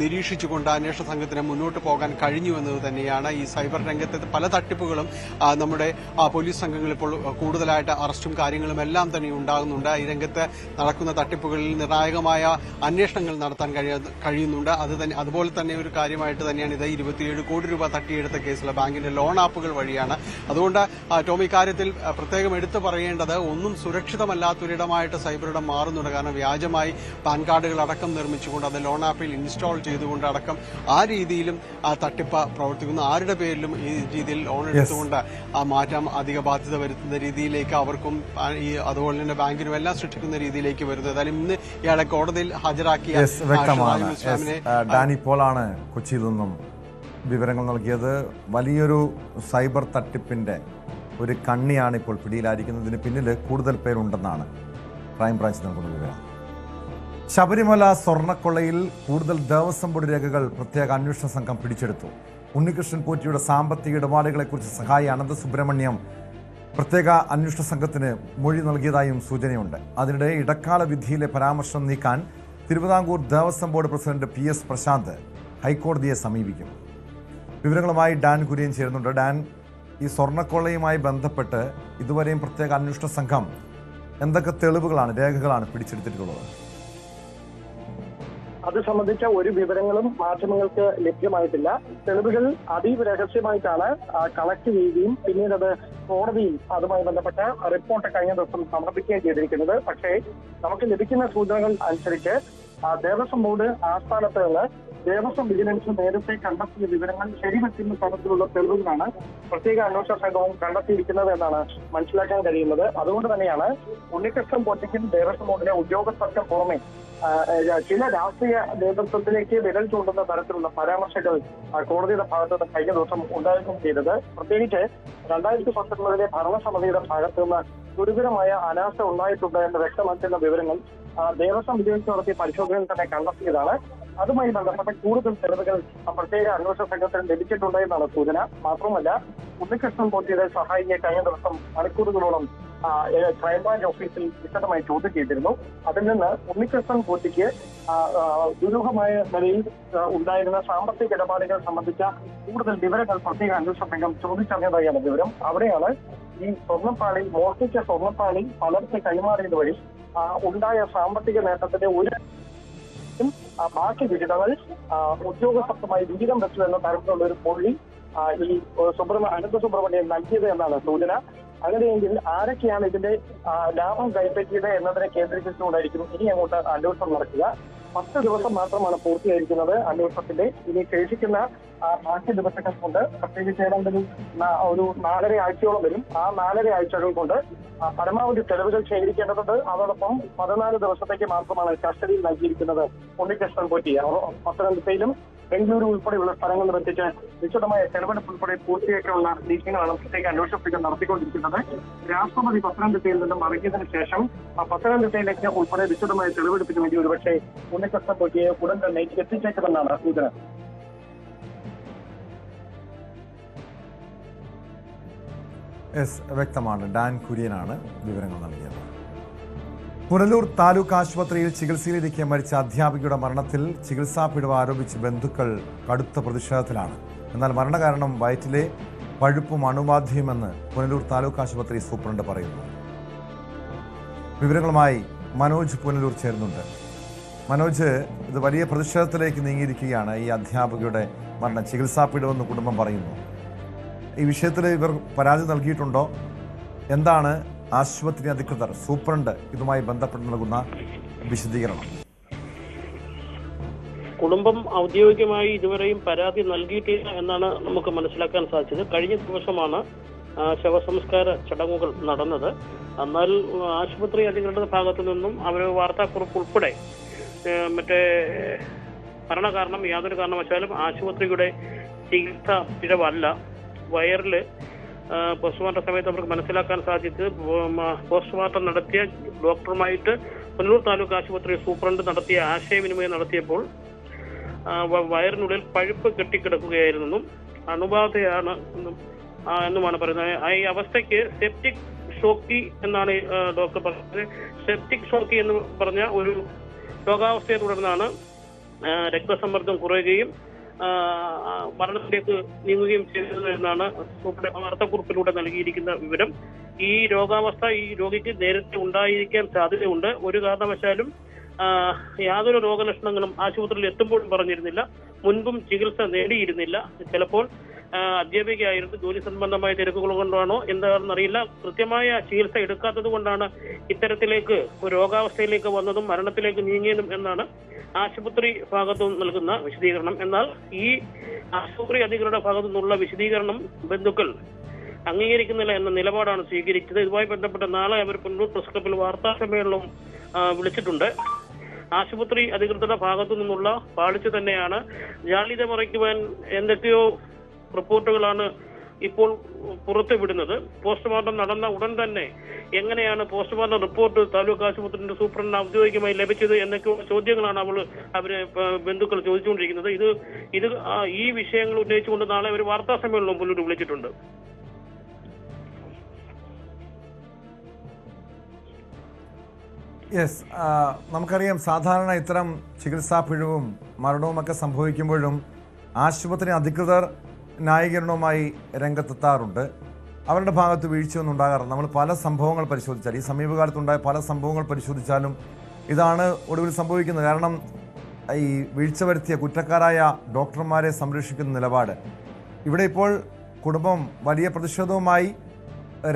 നിരീക്ഷിച്ചുകൊണ്ട് അന്വേഷണ സംഘത്തിന് മുന്നോട്ട് പോകാൻ കഴിഞ്ഞു എന്നത് തന്നെയാണ്. ഈ സൈബർ രംഗത്തെ പല തട്ടിപ്പുകളും നമ്മുടെ പോലീസ് സംഘങ്ങൾ ഇപ്പോൾ കൂടുതലായിട്ട് അറസ്റ്റും കാര്യങ്ങളും എല്ലാം തന്നെ ഉണ്ടാകുന്നുണ്ട്. ഈ രംഗത്ത് നടക്കുന്ന തട്ടിപ്പുകളിൽ നിർണായകമായ അന്വേഷണങ്ങൾ നടത്താൻ കഴിയുന്നുണ്ട്. അതുപോലെ തന്നെ ഒരു കാര്യമായിട്ട് തന്നെയാണ് ഇത് 27 കോടി രൂപ തട്ടിയെടുത്ത കേസിലെ ബാങ്കിന്റെ ലോൺ ആപ്പുകൾ വഴിയാണ്. അതുകൊണ്ട് ടോം ഇക്കാര്യത്തിൽ പ്രത്യേകം എടുത്തു പറയേണ്ടത് ഒന്നും സുരക്ഷിതമല്ലാത്തൊരിടമായിട്ട് സൈബർ ഇടം മാറുന്നുണ്ട്. കാരണം വ്യാജമായി പാൻ കാർഡുകൾ അടക്കം നിർമ്മിച്ചുകൊണ്ട് അത് ലോൺ ആപ്പിൽ ഇൻസ്റ്റാൾ ചെയ്തുകൊണ്ട് അടക്കം ആ രീതിയിലും തട്ടിപ്പ് പ്രവർത്തിക്കുന്നു. ആരുടെ പേരിലും ഈ രീതിയിൽ ലോൺ എടുത്തുകൊണ്ട് മാറ്റാം അധിക ബാധ്യത വരുത്തുന്ന രീതിയിലേക്ക് അവർക്കും അതുപോലെ തന്നെ ബാങ്കിനും എല്ലാം സൃഷ്ടിക്കുന്ന രീതിയിലേക്ക് വരുന്നത്. ഏതായാലും ഇന്ന് ഇയാളെ കോടതിയിൽ ഹാജരാക്കിയ ഡാനി പോളാണ് കൊച്ചിയിൽ നിന്നും വിവരങ്ങൾ നൽകിയത്. വലിയൊരു സൈബർ തട്ടിപ്പിന്റെ ഒരു കണ്ണിയാണ് ഇപ്പോൾ പിടിയിലായിരിക്കുന്നതിന് പിന്നിൽ കൂടുതൽ പേരുണ്ടെന്നാണ് ക്രൈംബ്രാഞ്ച് നൽകുന്ന വിവരം. ശബരിമല സ്വർണ്ണക്കൊള്ളയിൽ കൂടുതൽ ദേവസ്വം ബോർഡ് രേഖകൾ പ്രത്യേക അന്വേഷണ സംഘം പിടിച്ചെടുത്തു. ഉണ്ണികൃഷ്ണൻ പോറ്റിയുടെ സാമ്പത്തിക ഇടപാടുകളെക്കുറിച്ച് സഹായി അനന്തസുബ്രഹ്മണ്യം പ്രത്യേക അന്വേഷണ സംഘത്തിന് മൊഴി നൽകിയതായും സൂചനയുണ്ട്. അതിനിടെ ഇടക്കാല വിധിയിലെ പരാമർശം നീക്കാൻ Thiruvithamkoor Devaswom board president PS Prashanth ഹൈക്കോടതിയെ സമീപിക്കും. വിവരങ്ങളുമായി ഡാൻ കുര്യൻ ചേരുന്നുണ്ട്. ഡാൻ, ഈ സ്വർണ്ണക്കൊള്ളയുമായി ബന്ധപ്പെട്ട് ഇതുവരെയും പ്രത്യേക അന്വേഷണ സംഘം എന്തൊക്കെ തെളിവുകളാണ്, രേഖകളാണ് പിടിച്ചെടുത്തിട്ടുള്ളത്? അത് സംബന്ധിച്ച ഒരു വിവരങ്ങളും മാധ്യമങ്ങൾക്ക് ലഭ്യമായിട്ടില്ല. തെളിവുകൾ അതീവ രഹസ്യമായിട്ടാണ് കളക്ട് ചെയ്യുകയും പിന്നീട് അത് കോടതിയിൽ അതുമായി ബന്ധപ്പെട്ട റിപ്പോർട്ട് കഴിഞ്ഞ ദിവസം സമർപ്പിക്കുകയും ചെയ്തിരിക്കുന്നത്. പക്ഷേ നമുക്ക് ലഭിക്കുന്ന സൂചനകൾ അനുസരിച്ച് ദേവസ്വം ബോർഡ് ആസ്ഥാനത്ത് നിന്ന് ദേവസ്വം വിജിലൻസ് നേരത്തെ കണ്ടെത്തിയ വിവരങ്ങൾ ശരിവെക്കുന്ന തരത്തിലുള്ള തെളിവുകളാണ് പ്രത്യേക അന്വേഷണ സംഘവും കണ്ടെത്തിയിരിക്കുന്നത് എന്നാണ് മനസ്സിലാക്കാൻ കഴിയുന്നത്. അതുകൊണ്ട് തന്നെയാണ് ഉണ്ണികൃഷ്ണൻ പോറ്റിക്കും ദേവസ്വം ബോർഡിലെ ഉദ്യോഗസ്ഥർക്ക് പുറമെ ചില രാഷ്ട്രീയ നേതൃത്വത്തിലേക്ക് വിരൽ ചൂണ്ടുന്ന തരത്തിലുള്ള പരാമർശങ്ങൾ കോടതിയുടെ ഭാഗത്തുനിന്ന് കഴിഞ്ഞ ദിവസം ഉണ്ടാകുകയും ചെയ്തത്. പ്രത്യേകിച്ച് 2019 ഭരണസമിതിയുടെ ഭാഗത്തു നിന്ന് ഗുരുതരമായ അനാസ്ഥ ഉണ്ടായിട്ടുണ്ട് എന്ന് വ്യക്തമാക്കുന്ന വിവരങ്ങൾ ദേവസ്വം വിജിലൻസ് നടത്തിയ പരിശോധനയിൽ തന്നെ കണ്ടെത്തിയതാണ്. അതുമായി ബന്ധപ്പെട്ട കൂടുതൽ തെളിവുകൾ പ്രത്യേക അന്വേഷണ സംഘത്തിന് ലഭിച്ചിട്ടുണ്ട് എന്നാണ് സൂചന. മാത്രമല്ല, ഉണ്ണികൃഷ്ണൻ പോറ്റിയുടെ സഹായിയെ കഴിഞ്ഞ ദിവസം മണിക്കൂറുകളോളം ക്രൈംബ്രാഞ്ച് ഓഫീസിൽ വിശദമായി ചോദ്യം ചെയ്തിരുന്നു. അതിൽ നിന്ന് ഉണ്ണികൃഷ്ണൻ പോറ്റിക്ക് ദുരൂഹമായ നിലയിൽ ഉണ്ടായിരുന്ന സാമ്പത്തിക ഇടപാടുകൾ സംബന്ധിച്ച കൂടുതൽ വിവരങ്ങൾ പ്രത്യേക അന്വേഷണ സംഘം ചോദിച്ചറിഞ്ഞതായാണ് വിവരം. അവിടെയാണ് ഈ സ്വർണ്ണപ്പാളി, മോഷ്ടിച്ച സ്വർണ്ണപ്പാളി പലർക്ക് കൈമാറിയത് വഴി ഉണ്ടായ സാമ്പത്തിക നേട്ടത്തിന്റെ ഒരു ബാക്കി വിഹിതങ്ങൾ ഉദ്യോഗസ്ഥർക്കുമായി വിഹിതം വെച്ചു എന്ന തരത്തിലുള്ള ഒരു മൊഴി ഈ അനന്തസുബ്രഹ്മണ്യൻ നൽകിയത് എന്നാണ് സൂചന. അങ്ങനെയെങ്കിൽ ആരൊക്കെയാണ് ഇതിന്റെ ലാഭം കൈപ്പറ്റിയത് എന്നതിനെ കേന്ദ്രീകരിച്ചുകൊണ്ടായിരിക്കും ഇനി അങ്ങോട്ട് അന്വേഷണം നടക്കുക. 10 ദിവസം മാത്രമാണ് പൂർത്തിയായിരിക്കുന്നത് അന്വേഷണത്തിന്റെ. ഇനി ശേഷിക്കുന്ന ബാക്കി ദിവസങ്ങൾ കൊണ്ട്, പ്രത്യേകിച്ച് ഏതാണ്ട് ഒരു 4.5 ആഴ്ചയോളം വരും. ആ 4.5 ആഴ്ചകൾ കൊണ്ട് പരമാവധി തെളിവുകൾ ശേഖരിക്കേണ്ടതുണ്ട്. അതോടൊപ്പം 14 ദിവസത്തേക്ക് മാത്രമാണ് കസ്റ്റഡിയിൽ നൽകിയിരിക്കുന്നത് ഉണ്ണികൃഷ്ണൻ പോറ്റി. പത്തനംതിട്ടയിലും ബംഗളൂരു ഉൾപ്പെടെയുള്ള സ്ഥലങ്ങളിൽ എത്തിച്ച് വിശദമായ തെളിവെടുപ്പ് ഉൾപ്പെടെ പൂർത്തിയാക്കാനുള്ള നീക്കങ്ങളാണ് പ്രത്യേക അന്വേഷണ സംഘം നടത്തിക്കൊണ്ടിരിക്കുന്നത്. രാഷ്ട്രപതി പത്തനംതിട്ടയിൽ നിന്നും മടങ്ങിയതിനു ശേഷം പത്തനംതിട്ടയിലേക്ക് ഉൾപ്പെടെ വിശദമായ തെളിവെടുപ്പിന് വേണ്ടി ഒരുപക്ഷെ ഉണ്ണികൃഷ്ണൻ പോറ്റിയെ ഉടൻ തന്നെ എത്തിച്ചേക്കുമെന്നാണ് സൂചന. വ്യക്തമാണ്. ഡാൻ കുര്യനാണ് വിവരങ്ങൾ നൽകിയത്. പുനലൂർ താലൂക്ക് ആശുപത്രിയിൽ ചികിത്സയിലിരിക്കെ മരിച്ച അധ്യാപികയുടെ മരണത്തിൽ ചികിത്സാ പിഴവ് ആരോപിച്ച് ബന്ധുക്കൾ കടുത്ത പ്രതിഷേധത്തിലാണ്. എന്നാൽ മരണകാരണം വയറ്റിലെ പഴുപ്പും അണുബാധയുമെന്ന് പുനലൂർ താലൂക്ക് ആശുപത്രി സൂപ്രണ്ട് പറയുന്നു. വിവരങ്ങളുമായി മനോജ് പുനലൂർ ചേരുന്നുണ്ട്. മനോജ്, ഇത് വലിയ പ്രതിഷേധത്തിലേക്ക് നീങ്ങിയിരിക്കുകയാണ്. ഈ അധ്യാപികയുടെ മരണം ചികിത്സാ പിഴവെന്ന് കുടുംബം പറയുന്നു. ഈ വിഷയത്തിൽ ഇവർ പരാതി നൽകിയിട്ടുണ്ടോ? എന്താണ് ആശുപത്രി അധികൃതർ, സൂപ്രണ്ട് ഇതുമായി ബന്ധപ്പെട്ട് നൽകുന്ന വിശദീകരണം? കുടുംബം ഔദ്യോഗികമായി ഇതുവരെയും പരാതി നൽകിയിട്ടില്ല എന്നാണ് നമുക്ക് മനസ്സിലാക്കാൻ സാധിച്ചത്. കഴിഞ്ഞ ദിവസമാണ് ശവസംസ്കാര ചടങ്ങുകൾ നടന്നത്. എന്നാൽ ആശുപത്രി അധികൃതരുടെ ഭാഗത്തു നിന്നും അവർ വാർത്താക്കുറിപ്പ് ഉൾപ്പെടെ മറ്റേ മരണകാരണം യാതൊരു കാരണവശാലും ആശുപത്രിയുടെ ചികിത്സ പിഴവല്ല, വയറിൽ പോസ്റ്റ്മോർട്ടം സമയത്ത് അവർക്ക് മനസ്സിലാക്കാൻ സാധിച്ചത് പോസ്റ്റ്മോർട്ടം നടത്തിയ ഡോക്ടറുമായിട്ട് പുനലൂർ താലൂക്ക് ആശുപത്രി സൂപ്രണ്ട് നടത്തിയ ആശയവിനിമയം നടത്തിയപ്പോൾ വയറിനുള്ളിൽ പഴുപ്പ് കെട്ടിക്കിടക്കുകയായിരുന്നെന്നും അണുബാധയാണ് എന്നുമാണ് പറയുന്നത്. ഈ അവസ്ഥയ്ക്ക് സെപ്റ്റിക് ഷോക്കി എന്നാണ് ഡോക്ടർ പറഞ്ഞത്. സെപ്റ്റിക് ഷോക്കി എന്ന് പറഞ്ഞ ഒരു രോഗാവസ്ഥയെ തുടർന്നാണ് രക്തസമ്മർദ്ദം കുറയുകയും മരണത്തിലേക്ക് നീങ്ങുകയും ചെയ്തത് എന്നാണ് വാർത്താക്കുറിപ്പിലൂടെ നൽകിയിരിക്കുന്ന വിവരം. ഈ രോഗാവസ്ഥ ഈ രോഗിക്ക് നേരത്തെ ഉണ്ടായിരിക്കാൻ സാധ്യതയുണ്ട്. ഒരു കാരണവശാലും യാതൊരു രോഗലക്ഷണങ്ങളും ആശുപത്രിയിൽ എത്തുമ്പോഴും പറഞ്ഞിരുന്നില്ല, മുൻപും ചികിത്സ നേടിയിരുന്നില്ല. ചിലപ്പോൾ അധ്യാപികയായിരുന്നു. ജോലി സംബന്ധമായ തിരക്കുകൾ കൊണ്ടാണോ എന്താണെന്നറിയില്ല. കൃത്യമായ ചികിത്സ എടുക്കാത്തത് കൊണ്ടാണ് ഇത്തരത്തിലേക്ക് രോഗാവസ്ഥയിലേക്ക് വന്നതും മരണത്തിലേക്ക് നീങ്ങിയതും എന്നാണ് ആശുപത്രി ഭാഗത്തു നൽകുന്ന വിശദീകരണം. എന്നാൽ ഈ ആശുപത്രി അധികൃതരുടെ ഭാഗത്തു നിന്നുള്ള വിശദീകരണം ബന്ധുക്കൾ അംഗീകരിക്കുന്നില്ല എന്ന നിലപാടാണ് സ്വീകരിച്ചത്. ഇതുമായി ബന്ധപ്പെട്ട് നാളെ അവർ പുനലൂർ പ്രസ് ക്ലബ്ബിൽ വാർത്താ സമ്മേളനം വിളിച്ചിട്ടുണ്ട്. ആശുപത്രി അധികൃതരുടെ ഭാഗത്തു നിന്നുള്ള പാളിച്ച തന്നെയാണ്. ജാള്യത മറയ്ക്കുവാൻ എന്തൊക്കെയോ റിപ്പോർട്ടുകളാണ് ഇപ്പോൾ പുറത്തുവിടുന്നത്. പോസ്റ്റ്മോർട്ടം നടന്ന ഉടൻ തന്നെ എങ്ങനെയാണ് പോസ്റ്റ്മോർട്ടം റിപ്പോർട്ട് താലൂക്ക് ആശുപത്രിയുടെ സൂപ്രണ്ടിന് ഔദ്യോഗികമായി ലഭിച്ചത് എന്നൊക്കെയുള്ള ചോദ്യങ്ങളാണ് അവര് ബന്ധുക്കൾ ചോദിച്ചുകൊണ്ടിരിക്കുന്നത്. ഇത് ഈ വിഷയങ്ങൾ ഉന്നയിച്ചുകൊണ്ട് നാളെ ഒരു വാർത്താ സമ്മേളനം പുനലൂർ വിളിച്ചിട്ടുണ്ട്. യെസ്, നമുക്കറിയാം സാധാരണ ഇത്തരം ചികിത്സാ പിഴവും മരണവുമൊക്കെ സംഭവിക്കുമ്പോഴും ആശുപത്രി അധികൃതർ ന്യായീകരണവുമായി രംഗത്തെത്താറുണ്ട്. അവരുടെ ഭാഗത്ത് വീഴ്ചയൊന്നും ഉണ്ടാകാറില്ല. നമ്മൾ പല സംഭവങ്ങൾ പരിശോധിച്ചാൽ, ഈ സമീപകാലത്തുണ്ടായ പല സംഭവങ്ങൾ പരിശോധിച്ചാലും ഇതാണ് ഒടുവിൽ സംഭവിക്കുന്നത്. കാരണം ഈ വീഴ്ച വരുത്തിയ കുറ്റക്കാരായ ഡോക്ടർമാരെ സംരക്ഷിക്കുന്ന നിലപാട്, ഇവിടെ ഇപ്പോൾ കുടുംബം വലിയ പ്രതിഷേധവുമായി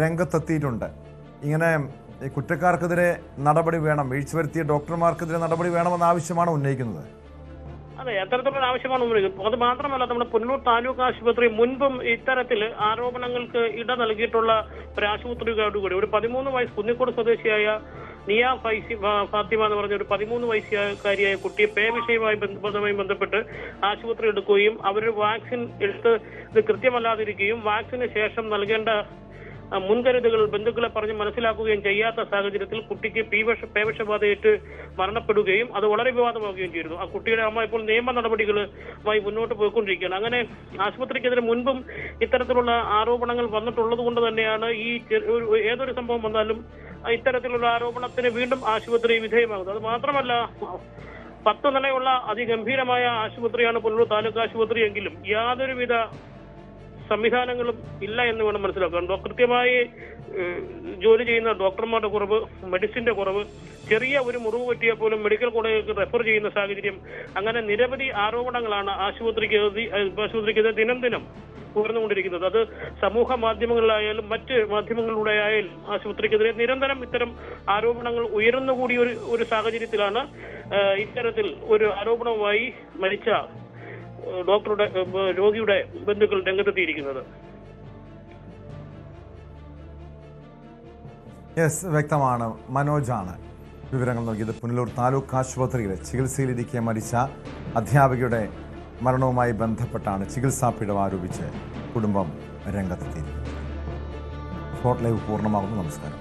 രംഗത്തെത്തിയിട്ടുണ്ട്. ഇങ്ങനെ ഈ കുറ്റക്കാർക്കെതിരെ നടപടി വേണം, വീഴ്ച വരുത്തിയ ഡോക്ടർമാർക്കെതിരെ നടപടി വേണമെന്ന ആവശ്യമാണ് ഉന്നയിക്കുന്നത്. അതെ, അത്തരത്തിലുള്ള ആവശ്യമാണ് ഉന്നയിക്കുന്നത്. അത് മാത്രമല്ല, നമ്മുടെ പുനലൂർ താലൂക്ക് ആശുപത്രി മുൻപും ഇത്തരത്തിൽ ആരോപണങ്ങൾക്ക് ഇട നൽകിയിട്ടുള്ള ഒരു ആശുപത്രിയോട് കൂടി ഒരു 13 വയസ്സ് കുന്നിക്കോട് സ്വദേശിയായ നിയ ഫാത്തിമ എന്ന് പറഞ്ഞ ഒരു 13 വയസ്സുകാരിയായ കുട്ടിയെ പേ വിഷയവുമായി ബന്ധപ്പെട്ട് ആശുപത്രി എടുക്കുകയും അവരൊരു വാക്സിൻ എടുത്ത് ഇത് കൃത്യമല്ലാതിരിക്കുകയും വാക്സിന് ശേഷം നൽകേണ്ട മുൻകരുതലുകൾ ബന്ധുക്കളെ പറഞ്ഞ് മനസ്സിലാക്കുകയും ചെയ്യാത്ത സാഹചര്യത്തിൽ കുട്ടിക്ക് പേവിഷബാധയേറ്റ് മരണപ്പെടുകയും അത് വളരെ വിവാദമാവുകയും ചെയ്തിരുന്നു. ആ കുട്ടിയുടെ അമ്മ ഇപ്പോൾ നിയമ നടപടികളുമായി മുന്നോട്ട് പോയിക്കൊണ്ടിരിക്കുകയാണ്. അങ്ങനെ ആശുപത്രിക്കെതിരെ മുൻപും ഇത്തരത്തിലുള്ള ആരോപണങ്ങൾ വന്നിട്ടുള്ളത് കൊണ്ട് തന്നെയാണ് ഈ ഏതൊരു സംഭവം വന്നാലും ഇത്തരത്തിലുള്ള ആരോപണത്തിന് വീണ്ടും ആശുപത്രി വിധേയമാകുന്നത്. അത് മാത്രമല്ല, 10 നിലയുള്ള അതിഗംഭീരമായ ആശുപത്രിയാണ് പുനലൂർ താലൂക്ക് ആശുപത്രി എങ്കിലും യാതൊരുവിധ സംവിധാനങ്ങളും ഇല്ല എന്ന് വേണം മനസ്സിലാക്കാൻ. കൃത്യമായി ജോലി ചെയ്യുന്ന ഡോക്ടർമാരുടെ കുറവ്, മെഡിസിന്റെ കുറവ്, ചെറിയ ഒരു മുറിവ് പറ്റിയാൽ പോലും മെഡിക്കൽ കോളേജിലേക്ക് റെഫർ ചെയ്യുന്ന സാഹചര്യം, അങ്ങനെ നിരവധി ആരോപണങ്ങളാണ് ആശുപത്രിക്കെതിരെ ദിനം ഉയർന്നുകൊണ്ടിരിക്കുന്നത്. അത് സമൂഹ മാധ്യമങ്ങളിലായാലും മറ്റ് മാധ്യമങ്ങളിലൂടെ ആയാലും ആശുപത്രിക്കെതിരെ നിരന്തരം ഇത്തരം ആരോപണങ്ങൾ ഉയർന്നുകൂടിയ ഒരു സാഹചര്യത്തിലാണ് ഇത്തരത്തിൽ ഒരു ആരോപണവുമായി മരിച്ച രോഗിയുടെ ബന്ധുക്കൾ രംഗത്തെത്തിയിരിക്കുന്നത്. യെസ്, വ്യക്തമാണ്. മനോജാണ് വിവരങ്ങൾ നൽകിയത്. പുനലൂർ താലൂക്ക് ആശുപത്രിയിൽ ചികിത്സയിലിരിക്കെ മരിച്ച അധ്യാപികയുടെ മരണവുമായി ബന്ധപ്പെട്ടാണ് ചികിത്സാ പിഴവ് ആരോപിച്ച് കുടുംബം രംഗത്തെത്തിയിരിക്കുന്നത്. സ്പോട്ട് ലൈവ് പൂർണ്ണമാകുന്നു. നമസ്കാരം.